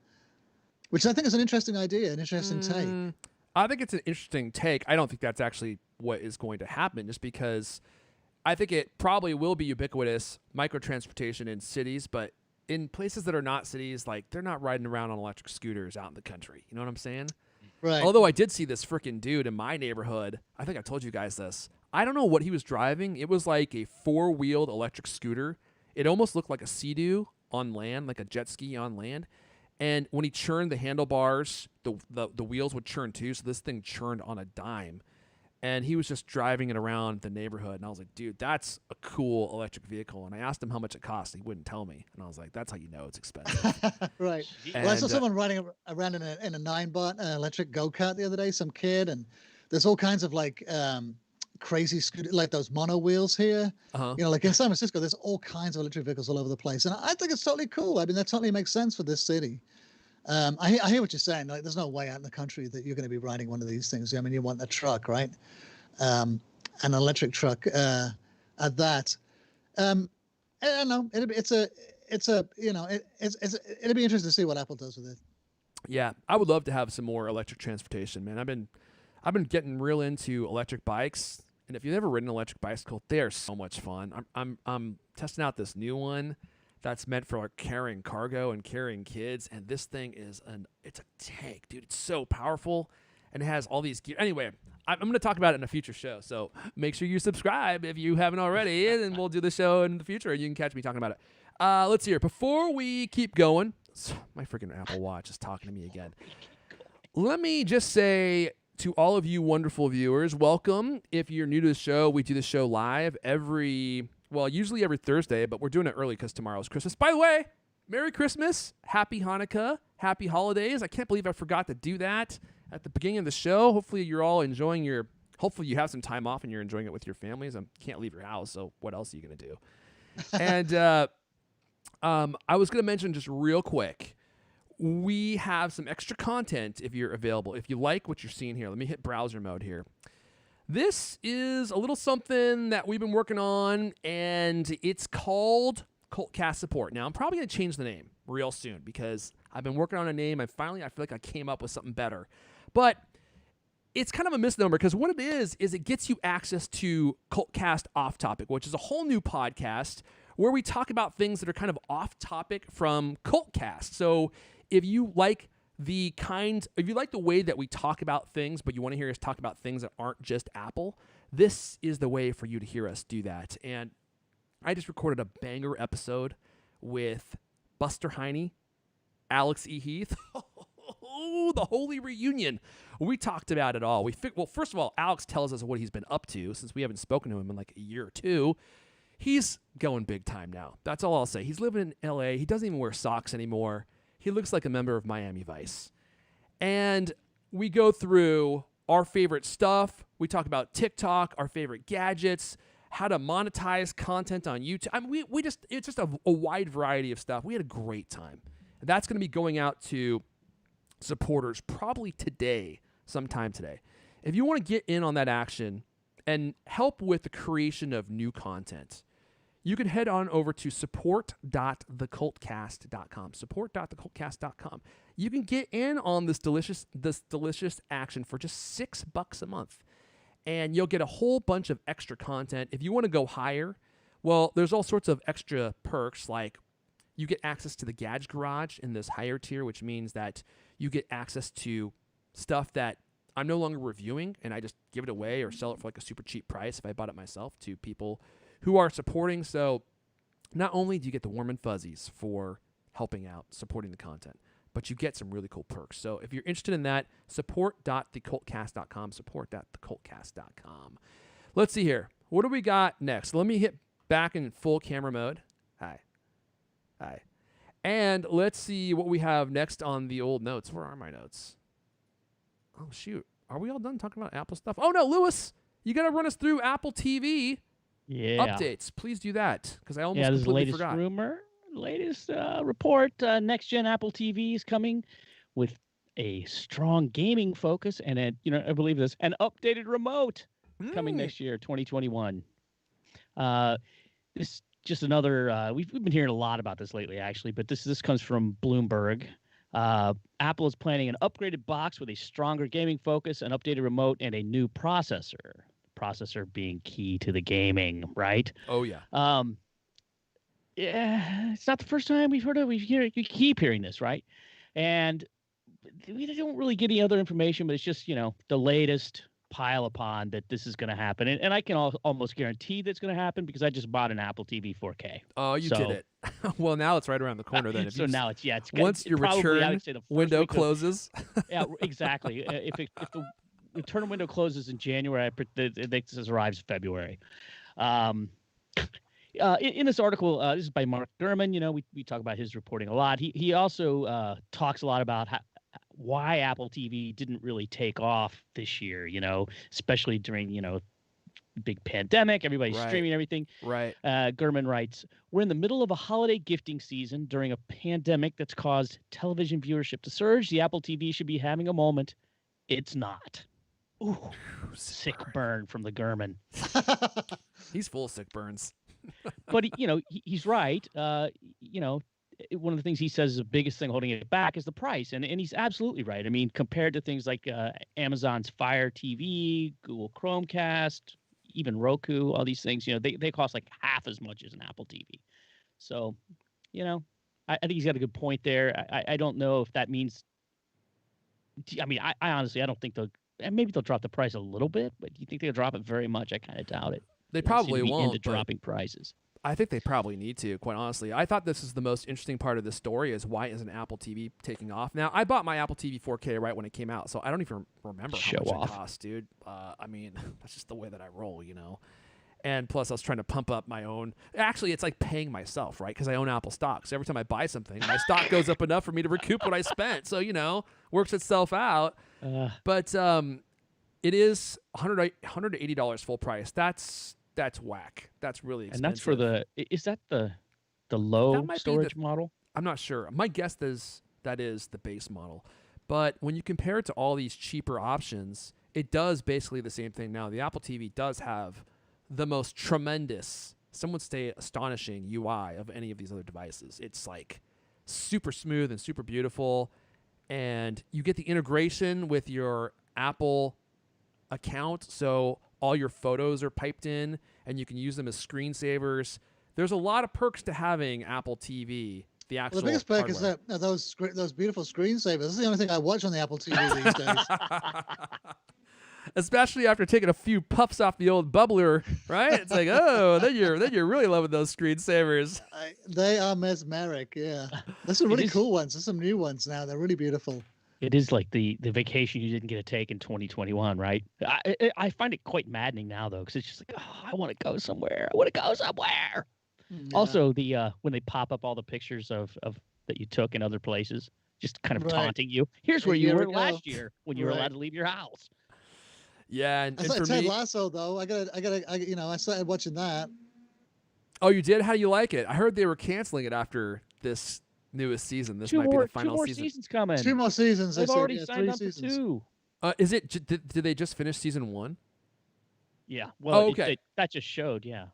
which I think is an interesting idea, an interesting take. I think it's an interesting take. I don't think that's actually what is going to happen, just because I think it probably will be ubiquitous microtransportation in cities, but in places that are not cities, like they're not riding around on electric scooters out in the country. You know what I'm saying? Right. Although I did see this freaking dude in my neighborhood. I think I told you guys this. I don't know what he was driving. It was like a 4-wheeled electric scooter. It almost looked like a Sea-Doo on land, like a jet ski on land. And when he churned the handlebars, the wheels would churn too. So this thing churned on a dime. And he was just driving it around the neighborhood. And I was like, dude, that's a cool electric vehicle. And I asked him how much it cost. He wouldn't tell me. And I was like, that's how you know it's expensive. Right. Well, I saw someone riding around in a 9-bot electric go-kart the other day, some kid. And there's all kinds of crazy scooter, like those mono wheels here. Like in San Francisco, there's all kinds of electric vehicles all over the place. And I think it's totally cool. I mean, that totally makes sense for this city. I hear what you're saying. Like, there's no way out in the country that you're going to be riding one of these things. I mean, you want a truck, right? An electric truck at that. I don't know. It'll be interesting to see what Apple does with it. Yeah, I would love to have some more electric transportation, man. I've been getting real into electric bikes, and if you've never ridden an electric bicycle, they are so much fun. I'm testing out this new one. that's meant for like carrying cargo and carrying kids. And this thing is it's a tank, dude. It's so powerful, and it has all these gear. Anyway, I'm going to talk about it in a future show. So make sure you subscribe if you haven't already, and we'll do the show in the future, and you can catch me talking about it. Let's see here. Before we keep going, my freaking Apple Watch is talking to me again. Let me just say to all of you wonderful viewers, welcome. If you're new to the show, we do the show live usually every Thursday, but we're doing it early because tomorrow's Christmas. By the way, Merry Christmas, Happy Hanukkah, Happy Holidays. I can't believe I forgot to do that at the beginning of the show. Hopefully you're all enjoying hopefully you have some time off and you're enjoying it with your families. You can't leave your house, so what else are you going to do? And I was going to mention just real quick, we have some extra content if you're available. If you like what you're seeing here, let me hit browser mode here. This is a little something that we've been working on, and it's called CultCast Support. Now, I'm probably going to change the name real soon because I've been working on a name, and finally I feel like I came up with something better. But it's kind of a misnomer because what it is it gets you access to CultCast Off Topic, which is a whole new podcast where we talk about things that are kind of off topic from CultCast. So if you like the way that we talk about things, but you want to hear us talk about things that aren't just Apple, this is the way for you to hear us do that. And I just recorded a banger episode with Buster Heine, Alex E. Heath. The holy reunion. We talked about it all. Well, first of all, Alex tells us what he's been up to since we haven't spoken to him in like a year or two. He's going big time now. That's all I'll say. He's living in L.A. He doesn't even wear socks anymore. He looks like a member of Miami Vice. And we go through our favorite stuff. We talk about TikTok, our favorite gadgets, how to monetize content on YouTube. I mean, it's just a wide variety of stuff. We had a great time. And that's going to be going out to supporters probably sometime today. If you want to get in on that action and help with the creation of new content, you can head on over to support.thecultcast.com. Support.thecultcast.com. You can get in on this delicious action for just $6 a month, and you'll get a whole bunch of extra content. If you want to go higher, well, there's all sorts of extra perks, like you get access to the Gadget Garage in this higher tier, which means that you get access to stuff that I'm no longer reviewing, and I just give it away or sell it for like a super cheap price if I bought it myself to people who are supporting. So not only do you get the warm and fuzzies for helping out, supporting the content, but you get some really cool perks. So if you're interested in that, support.thecultcast.com, support.thecultcast.com. Let's see here. What do we got next? Let me hit back in full camera mode. Hi. And let's see what we have next on the old notes. Where are my notes? Oh, shoot. Are we all done talking about Apple stuff? Oh, no, Lewis, you got to run us through Apple TV updates. Please do that, because I almost completely forgot. Latest report. Next gen Apple TV is coming with a strong gaming focus, and I believe this, an updated remote coming next year, 2021. This just another. We've been hearing a lot about this lately, actually, but this comes from Bloomberg. Apple is planning an upgraded box with a stronger gaming focus, an updated remote, and a new processor. Processor being key to the gaming, right? Oh yeah. Yeah, it's not the first time we've heard of. We keep hearing this, right? And we don't really get any other information, but it's just the latest pile upon that this is going to happen, and I can almost guarantee that's going to happen because I just bought an Apple TV 4K. Oh, you did it. Well, now it's right around the corner. Then, now it's once your return window closes. Yeah, exactly. If the return window closes in January, it arrives in February. In this article, this is by Mark Gurman. We talk about his reporting a lot. He also talks a lot about why Apple TV didn't really take off this year, especially during, big pandemic, everybody's streaming everything. Right. Gurman writes, we're in the middle of a holiday gifting season during a pandemic that's caused television viewership to surge. The Apple TV should be having a moment. It's not. Ooh, sick burn from the Gurman. He's full of sick burns. But he's right. One of the things he says is the biggest thing holding it back is the price, and he's absolutely right. I mean, compared to things like Amazon's Fire TV, Google Chromecast, even Roku, all these things, they cost like half as much as an Apple TV. So you know, I think he's got a good point there. I don't know if that means. I mean, I honestly, I don't think they'll. And maybe they'll drop the price a little bit, but do you think they'll drop it very much? I kind of doubt it. They They don't seem probably to be into won't, but dropping prices. I think they probably need to, quite honestly. I thought this is the most interesting part of this story is why isn't Apple TV taking off? Now, I bought my Apple TV 4K right when it came out, so I don't even remember Show how much off. it cost, dude. I mean, that's just the way that I roll, you know? And plus, I was trying to pump up my own. Actually, it's like paying myself, right? Because I own Apple stock. So every time I buy something, my stock goes up enough for me to recoup what I spent. So, you know, works itself out. But it is $180 full price. That's whack. That's really expensive. And that's for is that the That low might be storage model? I'm not sure. My guess is that is the base model. But when you compare it to all these cheaper options, it does basically the same thing now. The Apple TV does have the most tremendous, some would say astonishing UI of any of these other devices. It's like super smooth and super beautiful. And you get the integration with your Apple account. So all your photos are piped in and you can use them as screensavers. There's a lot of perks to having Apple TV. The actual Well, the biggest perk hardware. is those beautiful screensavers. This is the only thing I watch on the Apple TV these days. Especially after taking a few puffs off the old bubbler, right? It's like, oh, then you're really loving those screensavers. They are mesmeric. Yeah, there's some really cool ones. There's some new ones now. They're really beautiful. It is like the vacation you didn't get to take in 2021, right? I find it quite maddening now though, because it's just like, oh, I want to go somewhere. I want to go somewhere. Yeah. Also, the when they pop up all the pictures of that you took in other places, just kind of Right. taunting you. Here's where A you year were ago. last year when you were Right. allowed to leave your house. Yeah, and I for saw Ted me, Lasso though. I started watching that. oh, you did? How do you like it? I heard they were canceling it after this newest season. This might be the final two more season. seasons coming. 2 more seasons. They've they said, already yeah, signed 3 up seasons. for 2. Is it? Did they just finish season 1? Yeah. Well, okay. That just showed. Yeah.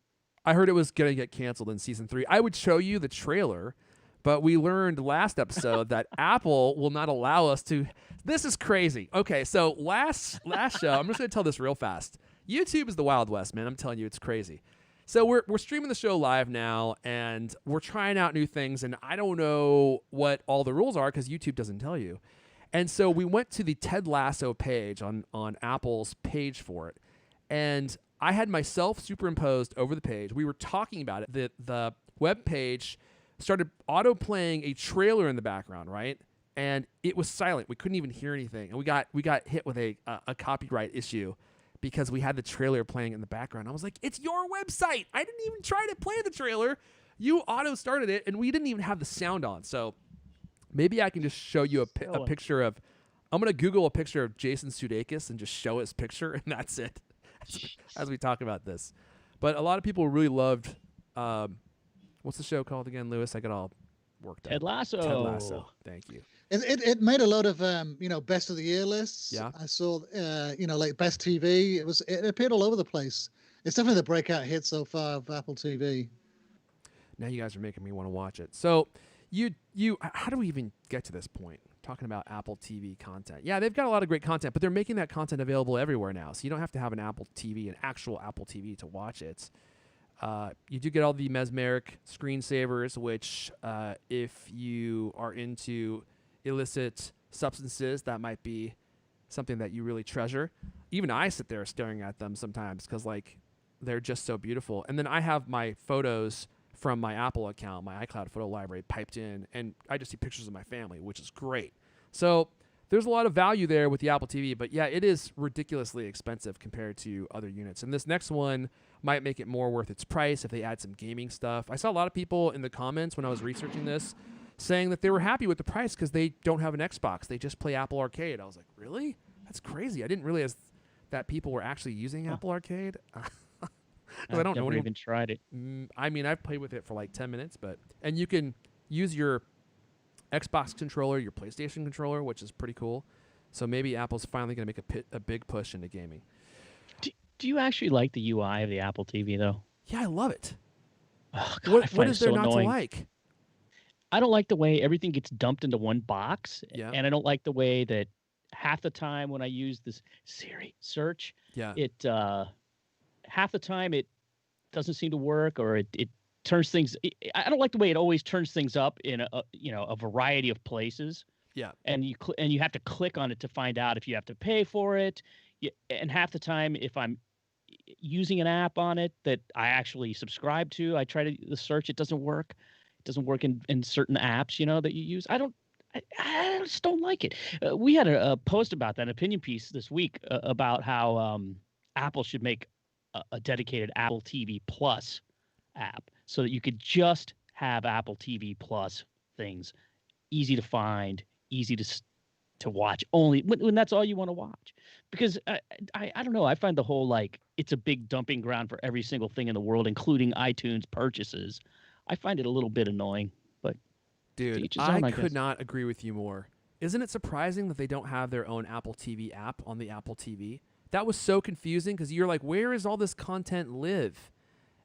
I heard it was going to get canceled in season 3. I would show you the trailer, but we learned last episode that Apple will not allow us to. This is crazy. Okay, so last show, I'm just going to tell this real fast. YouTube is the Wild West, man. I'm telling you, it's crazy. So we're streaming the show live now, and we're trying out new things, and I don't know what all the rules are because YouTube doesn't tell you. And so we went to the Ted Lasso page on Apple's page for it, and I had myself superimposed over the page. We were talking about it. The web page started auto-playing a trailer in the background, right? And it was silent. We couldn't even hear anything. And we got hit with a copyright issue because we had the trailer playing in the background. I was like, it's your website. I didn't even try to play the trailer. You auto-started it, and we didn't even have the sound on. So maybe I can just show you a picture of – I'm going to Google a picture of Jason Sudeikis and just show his picture, and that's it as we talk about this. But a lot of people really loved what's the show called again, Lewis? I got all worked Ted up. Lasso. Ted Lasso. Thank you. It made a lot of best of the year lists. Yeah. I saw like best TV. It appeared all over the place. It's definitely the breakout hit so far of Apple TV. Now you guys are making me want to watch it. So you how do we even get to this point? Talking about Apple TV content. Yeah, they've got a lot of great content, but they're making that content available everywhere now. So you don't have to have an Apple TV, an actual Apple TV to watch it. You do get all the mesmeric screensavers, which if you are into illicit substances, that might be something that you really treasure. Even I sit there staring at them sometimes because like they're just so beautiful. And then I have my photos from my Apple account, my iCloud photo library piped in, and I just see pictures of my family, which is great. So there's a lot of value there with the Apple TV, but yeah, it is ridiculously expensive compared to other units. And this next one might make it more worth its price if they add some gaming stuff. I saw a lot of people in the comments when I was researching this saying that they were happy with the price because they don't have an Xbox. They just play Apple Arcade. I was like, really? That's crazy. I didn't realize that people were actually using Apple Arcade. I don't know never even tried it. I mean, I've played with it for like 10 minutes, and you can use your Xbox controller, your PlayStation controller, which is pretty cool. So maybe Apple's finally going to make a big push into gaming. Do you actually like the UI of the Apple TV though? Yeah, I love it. Oh, God, What is there not to like? I don't like the way everything gets dumped into one box, Yeah. and I don't like the way that half the time when I use this Siri search, Yeah. it half the time it doesn't seem to work, or it turns things. I don't like the way it always turns things up in a variety of places. Yeah. And you have to click on it to find out if you have to pay for it. And half the time, if I'm using an app on it that I actually subscribe to, I try to search. It doesn't work. It doesn't work in certain apps, that you use. I just don't like it. We had a post about that, an opinion piece this week about how Apple should make a dedicated Apple TV Plus app so that you could just have Apple TV Plus things easy to find, easy to watch only when that's all you want to watch. Because I don't know, I find the whole it's a big dumping ground for every single thing in the world, including iTunes purchases. I find it a little bit annoying, but dude, I could not agree with you more. Isn't it surprising that they don't have their own Apple TV app on the Apple TV? That was so confusing because you're like, where is all this content live?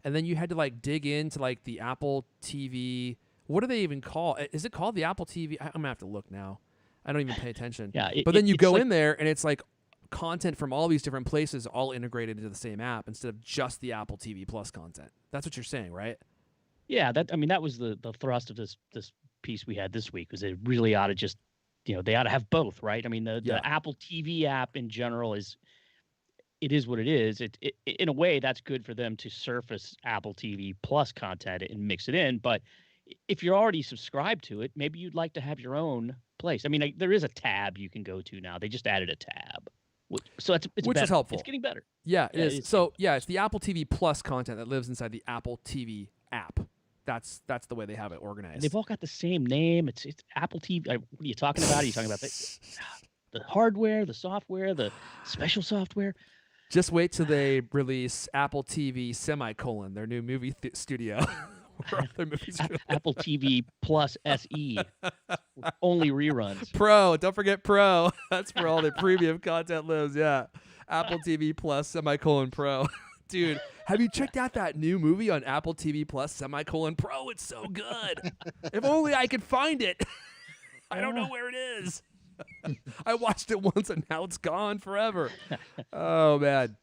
And then you had to dig into the Apple TV. What do they even call? Is it called the Apple TV? I'm gonna have to look now. I don't even pay attention. Yeah, but then you go in there and it's content from all these different places all integrated into the same app instead of just the Apple TV Plus content. That's what you're saying, right? Yeah, that was the thrust of this piece we had this week, was it really ought to just, they ought to have both, right? I mean, the Apple TV app in general is what it is. It in a way that's good for them to surface Apple TV Plus content and mix it in. But if you're already subscribed to it, maybe you'd like to have your own place. I mean, there is a tab you can go to now. They just added a tab, so it's which better. is helpful. It's getting better. Yeah, it is. So it's the Apple TV Plus content that lives inside the Apple TV app. That's the way they have it organized. And they've all got the same name. It's Apple TV. What are you talking about? Are you talking about the hardware, the software, the special software? Just wait till they release Apple TV _ their new movie studio. Apple TV Plus SE. Only reruns. Pro. Don't forget Pro. That's where all the premium content lives. Yeah. Apple TV Plus _ Pro. Dude, have you checked out that new movie on Apple TV Plus _ Pro? It's so good. If only I could find it. I don't know where it is. I watched it once and now it's gone forever. Oh, man.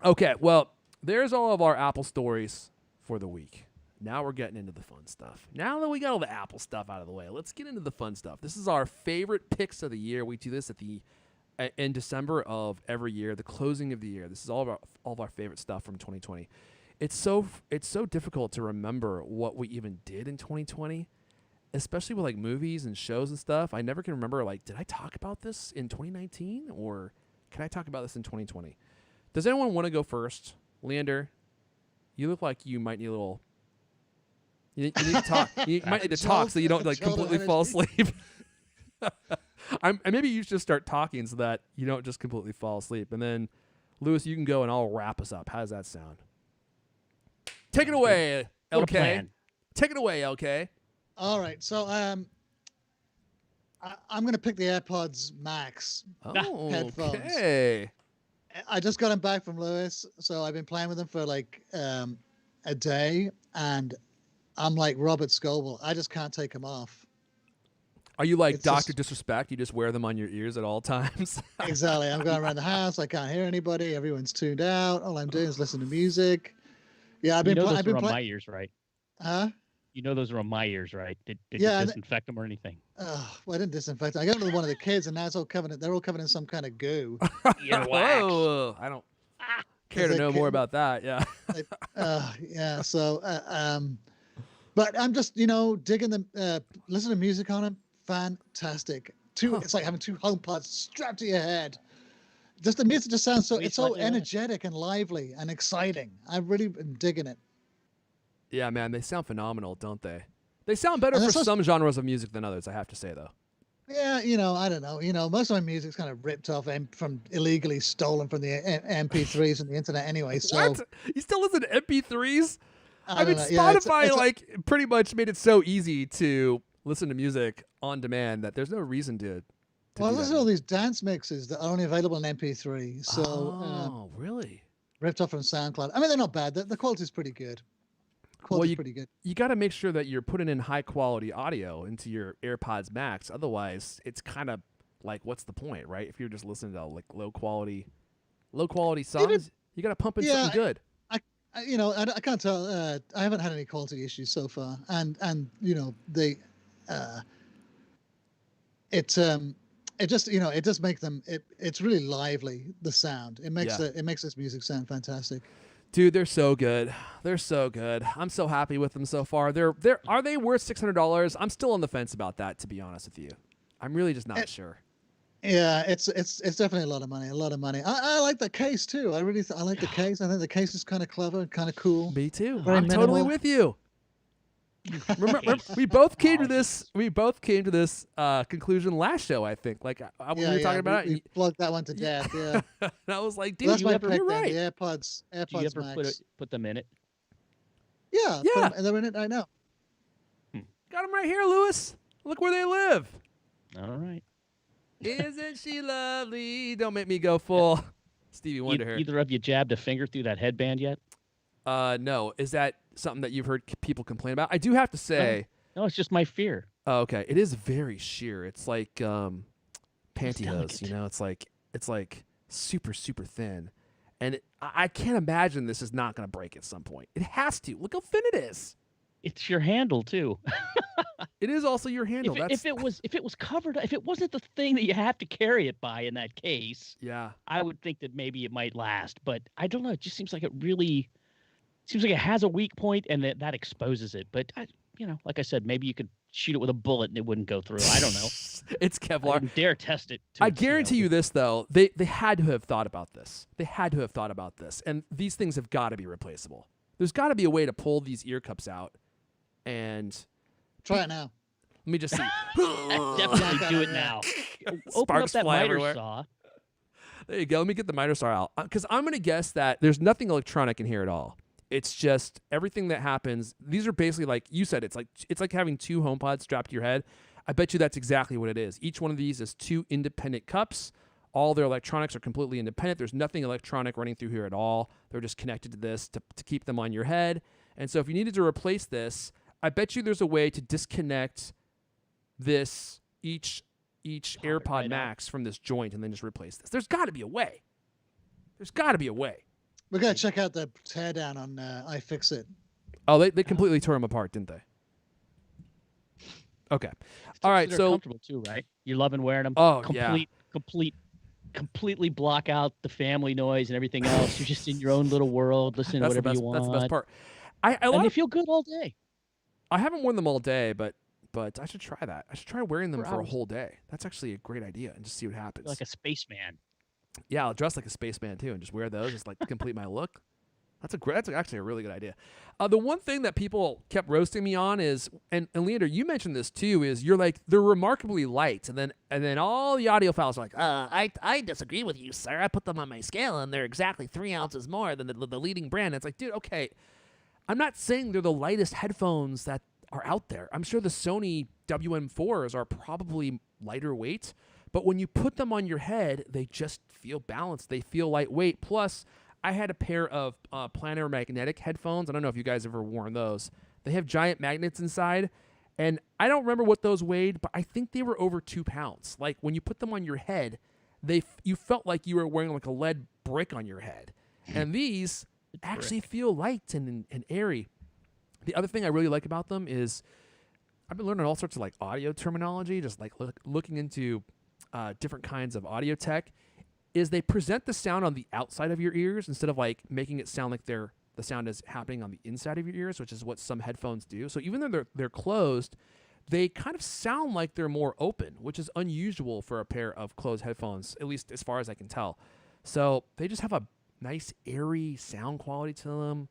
Okay, well, there's all of our Apple stories for the week. Now we're getting into the fun stuff. Now that we got all the Apple stuff out of the way, let's get into the fun stuff. This is our favorite picks of the year. We do this in December of every year, the closing of the year. This is all of our favorite stuff from 2020. It's so difficult to remember what we even did in 2020. Especially with movies and shows and stuff. I never can remember, did I talk about this in 2019 or can I talk about this in 2020? Does anyone want to go first? Leander, you look like you might need a little... You need to talk. You might need to talk so you don't completely fall asleep. Maybe you should just start talking so that you don't just completely fall asleep. And then, Lewis, you can go and I'll wrap us up. How does that sound? Take it away, LK. Take it away, LK. All right, so I'm going to pick the AirPods Max headphones. Okay. I just got them back from Lewis, so I've been playing with them for a day, and I'm like Robert Scoble. I just can't take them off. Are you like Dr. Disrespect? You just wear them on your ears at all times? Exactly. I'm going around the house. I can't hear anybody. Everyone's tuned out. All I'm doing is listen to music. Yeah, I've been playing my ears, right? Huh? You know those are on my ears, right? Did you disinfect them or anything? Well, I didn't disinfect them. I got them with one of the kids, and now it's all they're all covered in some kind of goo. Earwax. Oh, I don't care to know more about that. Yeah. Yeah. So, but I'm just digging them. Listen to music on them. Fantastic. It's like having two HomePods strapped to your head. Just the music just sounds it's so energetic and lively and exciting. I really am digging it. Yeah, man, they sound phenomenal, don't they? They sound better for some genres of music than others, I have to say, though. Yeah, I don't know. Most of my music's kind of ripped off and from illegally stolen from the MP3s and the internet anyway. So what? You still listen to MP3s? I mean, Spotify pretty much made it so easy to listen to music on demand that there's no reason to well, listen to all these dance mixes that are only available in MP3. So, really? Ripped off from SoundCloud. I mean, they're not bad. The quality's pretty good. Pretty good. You got to make sure that you're putting in high quality audio into your AirPods Max. Otherwise, it's kind of what's the point, right? If you're just listening to low quality songs, you got to pump in something good. I can't tell. I haven't had any quality issues so far, and they, uh, it just it does make them. It's really lively. The sound Yeah. it makes this music sound fantastic. Dude, they're so good. They're so good. I'm so happy with them so far. Are they worth $600? I'm still on the fence about that, to be honest with you. I'm really just not sure. Yeah, it's definitely a lot of money. A lot of money. I like the case too. I like the case. I think the case is kind of clever, kind of cool. Me too. Very I'm totally minimal. with you. Remember, we both came to this. We both came to this conclusion last show. I think, like when we were talking about we it, plugged that one to death. Yeah, and I was like, Well, dude, that's my you're pick. right. Then, the AirPods Do you ever Max. put them in it? Yeah, Yeah. they're in it right now. Got them right here, Lewis. Look where they live. All right. Isn't she lovely? Don't make me go full Stevie Wonder here. Either of you jabbed a finger through that headband yet? No. Is that something that you've heard people complain about? I do have to say. No, it's just my fear. Oh, okay. It is very sheer. It's like pantyhose. delicate. It's like super super thin, and I can't imagine this is not going to break at some point. It has to. Look how thin it is. It's your handle too. It is also your handle. If it was covered, if it wasn't the thing that you have to carry it by in that case, yeah. I would think that maybe it might last. But I don't know. It just seems like it has a weak point, and that exposes it. But like I said, maybe you could shoot it with a bullet and it wouldn't go through. I don't know. It's I Kevlar. didn't dare test it. I guarantee you this though. They had to have thought about this. They had to have thought about this. And these things have got to be replaceable. There's got to be a way to pull these ear cups out and Try it now. let me just see. Definitely do it now. Open up Sparks that fly miter everywhere. saw. There you go. Let me get the miter saw out because I'm going to guess that there's nothing electronic in here at all. It's just everything that happens. These are basically like you said. It's like having two HomePods strapped to your head. I bet you that's exactly what it is. Each one of these is two independent cups. All their electronics are completely independent. There's nothing electronic running through here at all. They're just connected to this to keep them on your head. And so if you needed to replace this, I bet you there's a way to disconnect this each AirPod right Max from this joint and then just replace this. There's got to be a way. There's got to be a way. We're gonna check out the teardown on iFixit. Oh, they completely tore them apart, didn't they? Okay. All right. They're So comfortable too, right? You're loving wearing them. Oh, yeah. Completely block out the family noise and everything else. You're just in your own little world, listening to whatever you want. That's the best part. And they feel good all day. I haven't worn them all day, but I should try that. I should try wearing them For for a hours. whole day. That's actually a great idea, and just see what happens. Like a spaceman. Yeah, I'll dress like a spaceman too, and just wear those, just like to complete my look. That's actually a really good idea. The one thing that people kept roasting me on is, and Leander, you mentioned this too, is you're like they're remarkably light, and then all the audio files are like, I disagree with you, sir. I put them on my scale, and they're exactly 3 ounces more than the leading brand. It's like, dude, okay, I'm not saying they're the lightest headphones that are out there. I'm sure the Sony WM4s are probably lighter weight, but when you put them on your head, they just feel balanced. They feel lightweight. Plus, I had a pair of planar magnetic headphones. I don't know if you guys ever worn those. They have giant magnets inside, and I don't remember what those weighed, but I think they were over 2 pounds. Like when you put them on your head, you felt like you were wearing like a lead brick on your head. And these actually feel light and airy. The other thing I really like about them is I've been learning all sorts of like audio terminology, just like looking into different kinds of audio tech, is they present the sound on the outside of your ears instead of like making it sound like the sound is happening on the inside of your ears, which is what some headphones do. So even though they're closed, they kind of sound like they're more open, which is unusual for a pair of closed headphones, at least as far as I can tell. So they just have a nice airy sound quality to them.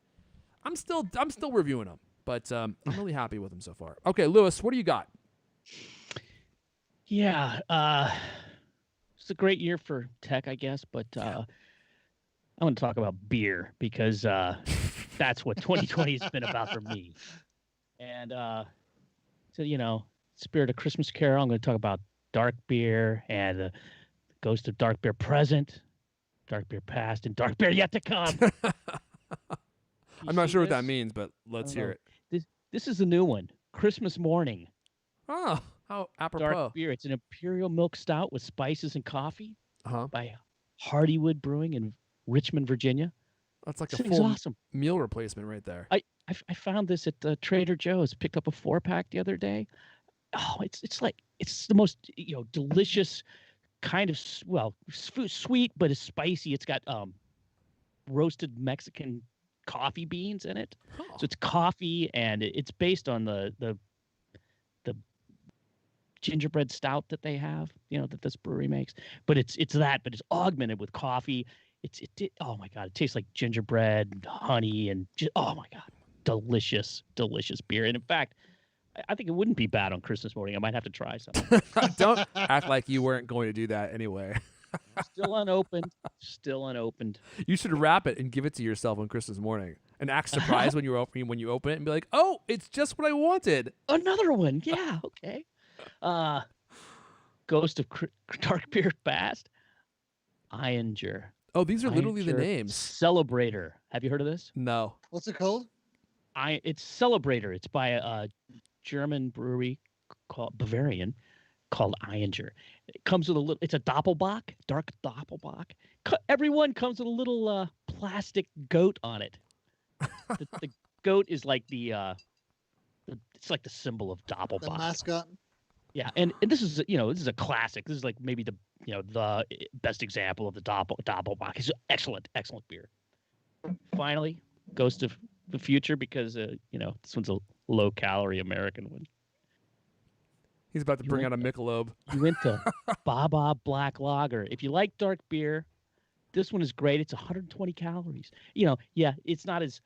I'm still reviewing them, but I'm really happy with them so far. Okay, Lewis, what do you got? Yeah, it's a great year for tech, I guess, but I want to talk about beer because that's what 2020 has been about for me. And so, Spirit of Christmas Carol, I'm going to talk about dark beer and the ghost of dark beer present, dark beer past, and dark beer yet to come. I'm not sure what that means, but let's hear it. This is a new one, Christmas Morning. Oh, how apropos. Dark beer. It's an imperial milk stout with spices and coffee Uh-huh. by Hardywood Brewing in Richmond, Virginia. That's like This a thing's full awesome. meal replacement right there. I found this at Trader Joe's. Picked up a 4-pack the other day. Oh, it's the most delicious kind of sweet, but it's spicy. It's got roasted Mexican coffee beans in it. Huh. So it's coffee, and it's based on the gingerbread stout that they have, that this brewery makes. But it's augmented with coffee. Oh my God, it tastes like gingerbread, honey, and oh my God, delicious beer. And in fact, I think it wouldn't be bad on Christmas morning. I might have to try some. Don't act like you weren't going to do that anyway. Still unopened. You should wrap it and give it to yourself on Christmas morning and act surprised when you open it and be like, "Oh, it's just what I wanted." Another one. Yeah, okay. Ghost of Dark Beer Past. Iinger. Oh, these are literally the names. Celebrator. Have you heard of this? No. What's it called? It's Celebrator. It's by a German brewery called Bavarian, called Iinger. It comes with it's a Doppelbock, dark Doppelbock. Everyone comes with a little plastic goat on it. The goat is like it's like the symbol of Doppelbock. The mascot. Yeah, and this is a classic. This is like maybe the best example of the Doppelbock. It's excellent beer. Finally, Ghost of the Future, because this one's a low calorie American one. He's about to bring out a Michelob. You went to Baba Black Lager. If you like dark beer, this one is great. It's 120 calories. It's not as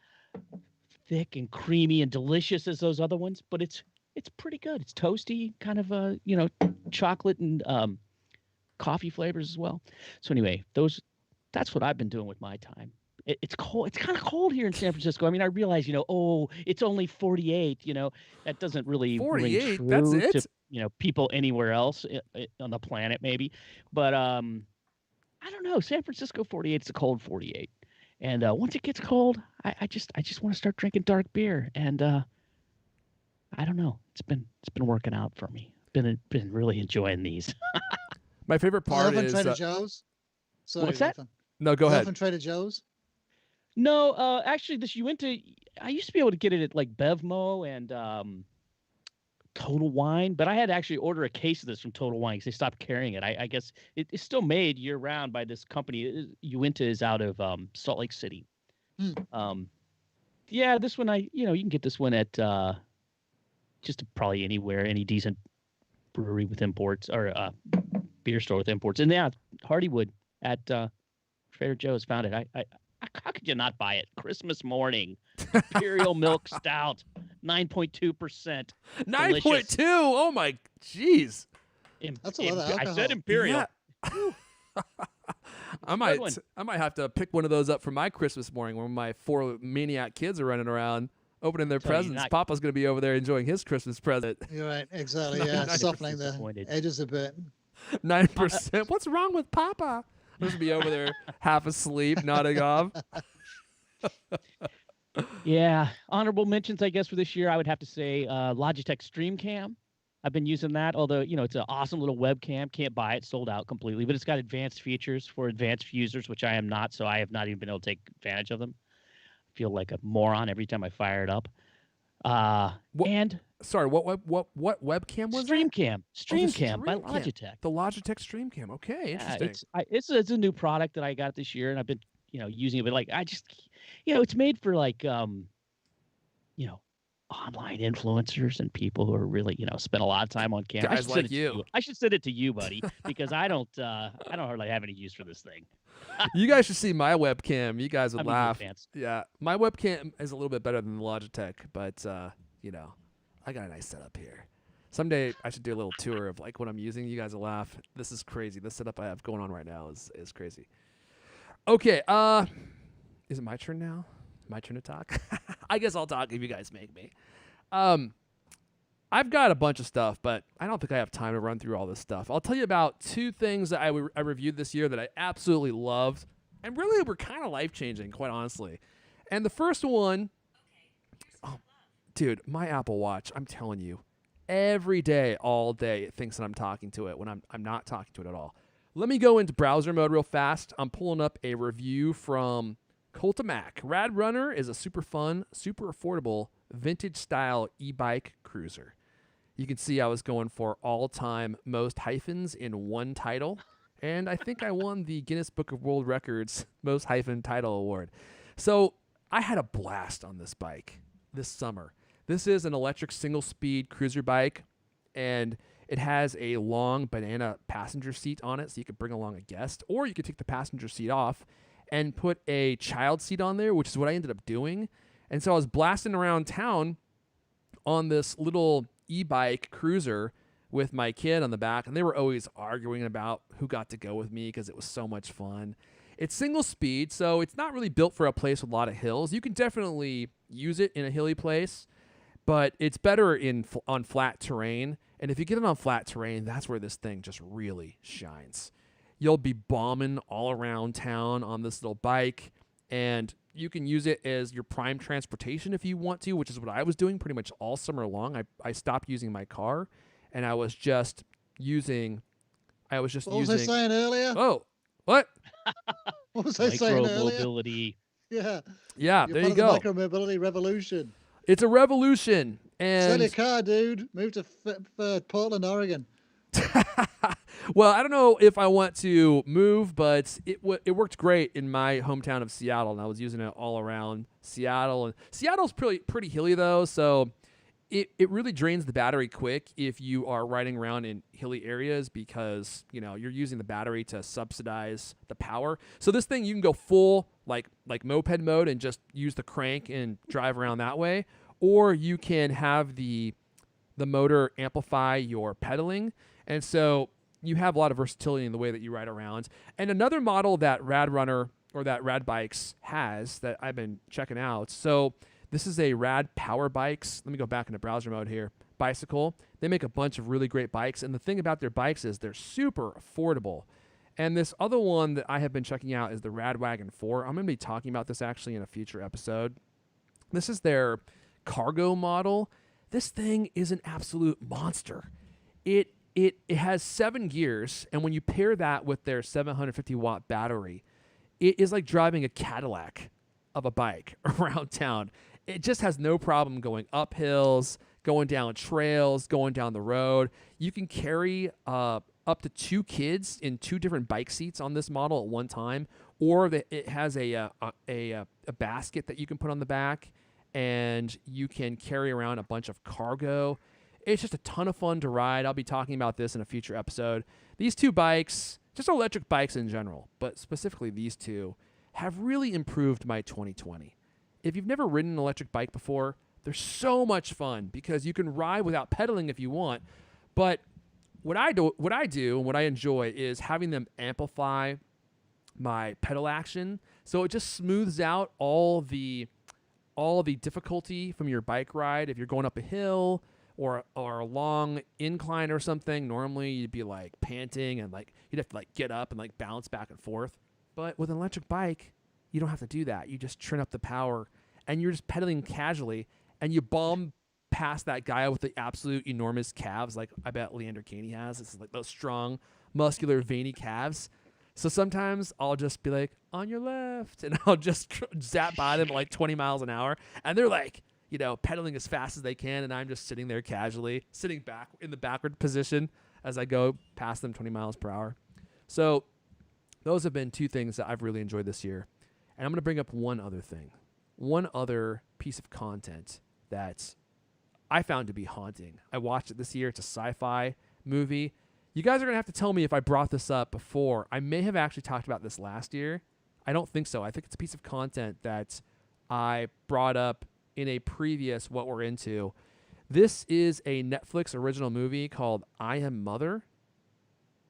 thick and creamy and delicious as those other ones, but it's pretty good. It's toasty, kind of chocolate and coffee flavors as well. So anyway, that's what I've been doing with my time. It's cold. It's kind of cold here in San Francisco. I mean, I realize, it's only 48. That doesn't really 48. ring That's true it. to people anywhere else on the planet, maybe. But I don't know. San Francisco 48 is a cold 48, and once it gets cold, I just want to start drinking dark beer, and I don't know. It's been working out for me. Been really enjoying these. My favorite part is Trader Joe's. Sorry, what's that? Nathan. No, go ahead. Trader Joe's. No, actually, I used to be able to get it at like Bevmo and Total Wine, but I had to actually order a case of this from Total Wine because they stopped carrying it. I guess it's still made year round by this company. Uinta is out of Salt Lake City. Yeah, this one you can get this one at just probably anywhere, any decent brewery with imports or beer store with imports. And yeah, Hardywood at Trader Joe's found it. How could you not buy it? Christmas morning, Imperial Milk Stout, 9.2%. 9.2. Oh my, jeez. That's a lot of alcohol. I said Imperial. Yeah. I might have to pick one of those up for my Christmas morning when my 4 maniac kids are running around opening their presents. Papa's going to be over there enjoying his Christmas present. You're right, exactly. Yeah, softening the edges a bit. 9%. What's wrong with Papa? I'm just be over there half asleep, nodding off. Yeah, honorable mentions, I guess, for this year, I would have to say Logitech StreamCam. I've been using that, although, it's an awesome little webcam. Can't buy it, sold out completely, but it's got advanced features for advanced users, which I am not, so I have not even been able to take advantage of them. I feel like a moron every time I fire it up. Sorry, what webcam was StreamCam. that? StreamCam by Logitech. The Logitech StreamCam. Okay, interesting. It's a new product that I got this year, and I've been using it. But like I just it's made for like online influencers and people who are really spend a lot of time on camera. Guys like you. I should send it to you, buddy, because I don't hardly have any use for this thing. You guys should see my webcam. You guys would laugh. Advanced. Yeah, my webcam is a little bit better than the Logitech, but I got a nice setup here. Someday I should do a little tour of like what I'm using. You guys will laugh. This is crazy. The setup I have going on right now is crazy. Okay, is it my turn now? My turn to talk? I guess I'll talk if you guys make me. I've got a bunch of stuff, but I don't think I have time to run through all this stuff. I'll tell you about 2 things that I reviewed this year that I absolutely loved and really were kind of life-changing, quite honestly. And the first one, dude, my Apple Watch, I'm telling you, every day, all day, it thinks that I'm talking to it when I'm not talking to it at all. Let me go into browser mode real fast. I'm pulling up a review from Cultamac. Rad Runner is a super fun, super affordable, vintage-style e-bike cruiser. You can see I was going for all-time most hyphens in one title, and I think I won the Guinness Book of World Records most hyphen title award. So I had a blast on this bike this summer. This is an electric single-speed cruiser bike, and it has a long banana passenger seat on it, so you could bring along a guest, or you could take the passenger seat off and put a child seat on there, which is what I ended up doing. And so I was blasting around town on this little e-bike cruiser with my kid on the back, and they were always arguing about who got to go with me because it was so much fun. It's single speed, so it's not really built for a place with a lot of hills. You can definitely use it in a hilly place, but it's better on flat terrain. And if you get it on flat terrain, that's where this thing just really shines. You'll be bombing all around town on this little bike, and you can use it as your prime transportation if you want to, which is what I was doing pretty much all summer long. I stopped using my car, and I was just using. What was I saying earlier? Oh, what? What was I saying earlier? Micro-mobility. Yeah. Yeah, there you go. The micro-mobility revolution. It's a revolution. And sell your car, dude. Move to Portland, Oregon. Well, I don't know if I want to move, but it worked great in my hometown of Seattle, and I was using it all around Seattle. And Seattle's pretty hilly, though, so it really drains the battery quick if you are riding around in hilly areas because, you're using the battery to subsidize the power. So this thing, you can go full, like moped mode and just use the crank and drive around that way, or you can have the motor amplify your pedaling. And so you have a lot of versatility in the way that you ride around. And another model that Rad Runner or that Rad Bikes has that I've been checking out. So this is a Rad Power Bikes. Let me go back into browser mode here. Bicycle. They make a bunch of really great bikes. And the thing about their bikes is they're super affordable. And this other one that I have been checking out is the Rad Wagon 4. I'm going to be talking about this actually in a future episode. This is their cargo model. This thing is an absolute monster. It has 7 gears, and when you pair that with their 750-watt battery, it is like driving a Cadillac of a bike around town. It just has no problem going up hills, going down trails, going down the road. You can carry up to 2 kids in 2 different bike seats on this model at one time, or it has a basket that you can put on the back, and you can carry around a bunch of cargo. It's just a ton of fun to ride. I'll be talking about this in a future episode. These 2 bikes, just electric bikes in general, but specifically these 2, have really improved my 2020. If you've never ridden an electric bike before, they're so much fun because you can ride without pedaling if you want. But what I do and what I enjoy is having them amplify my pedal action. So it just smooths out all the difficulty from your bike ride. If you're going up a hill or a long incline or something, normally you'd be like panting and like you'd have to like get up and like bounce back and forth. But with an electric bike, you don't have to do that. You just turn up the power and you're just pedaling casually and you bomb past that guy with the absolute enormous calves like I bet Leander Caney has. It's like those strong, muscular, veiny calves. So sometimes I'll just be like, on your left, and I'll just zap by them at like 20 miles an hour. And they're like, pedaling as fast as they can, and I'm just sitting there casually, sitting back in the backward position as I go past them 20 miles per hour. So those have been 2 things that I've really enjoyed this year. And I'm going to bring up one other thing, one other piece of content that I found to be haunting. I watched it this year. It's a sci-fi movie. You guys are going to have to tell me if I brought this up before. I may have actually talked about this last year. I don't think so. I think it's a piece of content that I brought up in a previous What We're Into. This is a Netflix original movie called I Am Mother.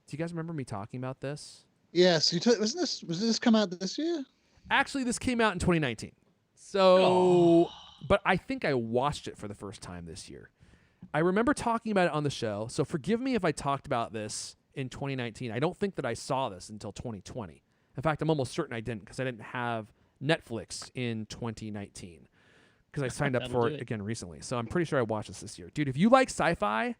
Do you guys remember me talking about this? Yes. Was this come out this year? Actually, this came out in 2019. So, but I think I watched it for the first time this year. I remember talking about it on the show, so forgive me if I talked about this in 2019. I don't think that I saw this until 2020. In fact, I'm almost certain I didn't because I didn't have Netflix in 2019 because I signed up for it again recently. So I'm pretty sure I watched this year. Dude, if you like sci-fi,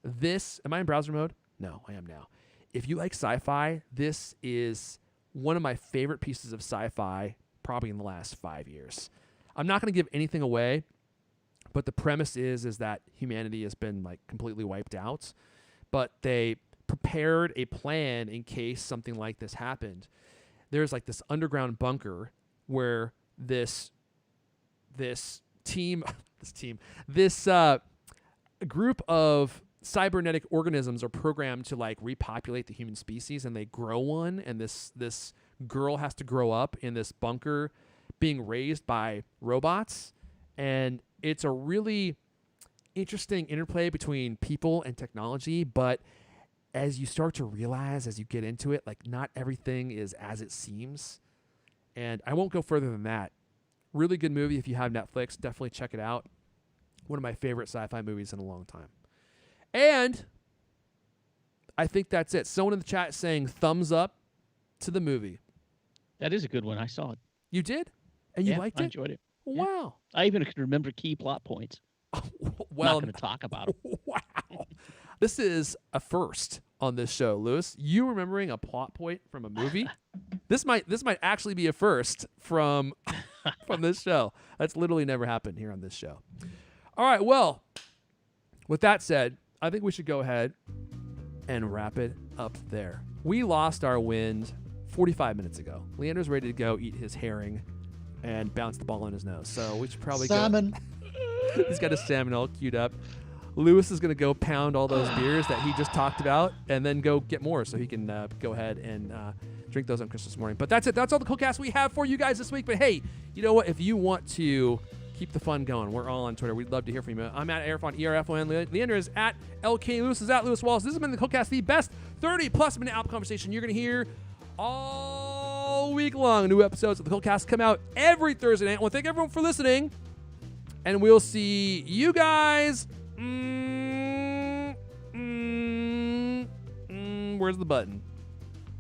am I in browser mode? No, I am now. If you like sci-fi, this is one of my favorite pieces of sci-fi probably in the last 5 years. I'm not going to give anything away, but the premise is that humanity has been like completely wiped out, but they prepared a plan in case something like this happened. There's like this underground bunker where this group of cybernetic organisms are programmed to like repopulate the human species, and they grow one, and this girl has to grow up in this bunker being raised by robots. And it's a really interesting interplay between people and technology, but as you start to realize as you get into it, like not everything is as it seems. And I won't go further than that. Really good movie. If you have Netflix, definitely check it out. One of my favorite sci-fi movies in a long time. And I think that's it. Someone in the chat saying thumbs up to the movie. That is a good one. I saw it. You did? And you Yeah, liked I it? enjoyed it. Wow. I even can remember key plot points. Well, not going to talk about them. Wow. This is a first on this show, Lewis. You remembering a plot point from a movie? This might actually be a first from this show. That's literally never happened here on this show. All right, well, with that said, I think we should go ahead and wrap it up there. We lost our wind 45 minutes ago. Leander's ready to go eat his herring and bounce the ball in his nose. So we should probably Salmon. go. He's got his salmon all queued up. Lewis is going to go pound all those beers that he just talked about and then go get more so he can go ahead and drink those on Christmas morning. But that's it. That's all the CultCast we have for you guys this week. But hey, you know what? If you want to keep the fun going, we're all on Twitter. We'd love to hear from you. I'm at Airfon, ERFON. Leander is at LK. Lewis is at Lewis Wallace. This has been the CultCast, the best 30-plus minute Apple conversation you're going to hear all week long. New episodes of the CultCast come out every Thursday night. I want to thank everyone for listening, and we'll see you guys. Where's the button?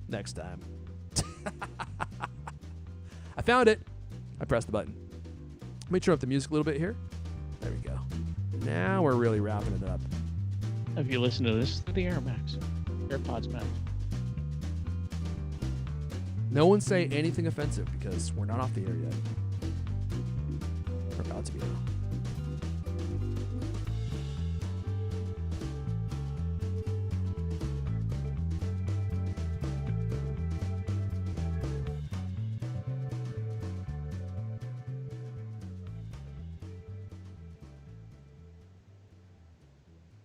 Next time. I found it. I pressed the button. Let me turn up the music a little bit here. There we go. Now we're really wrapping it up. If you listen to this, the AirPods Max. No one say anything offensive because we're not off the air yet. We're about to be though.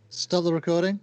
Stop the recording.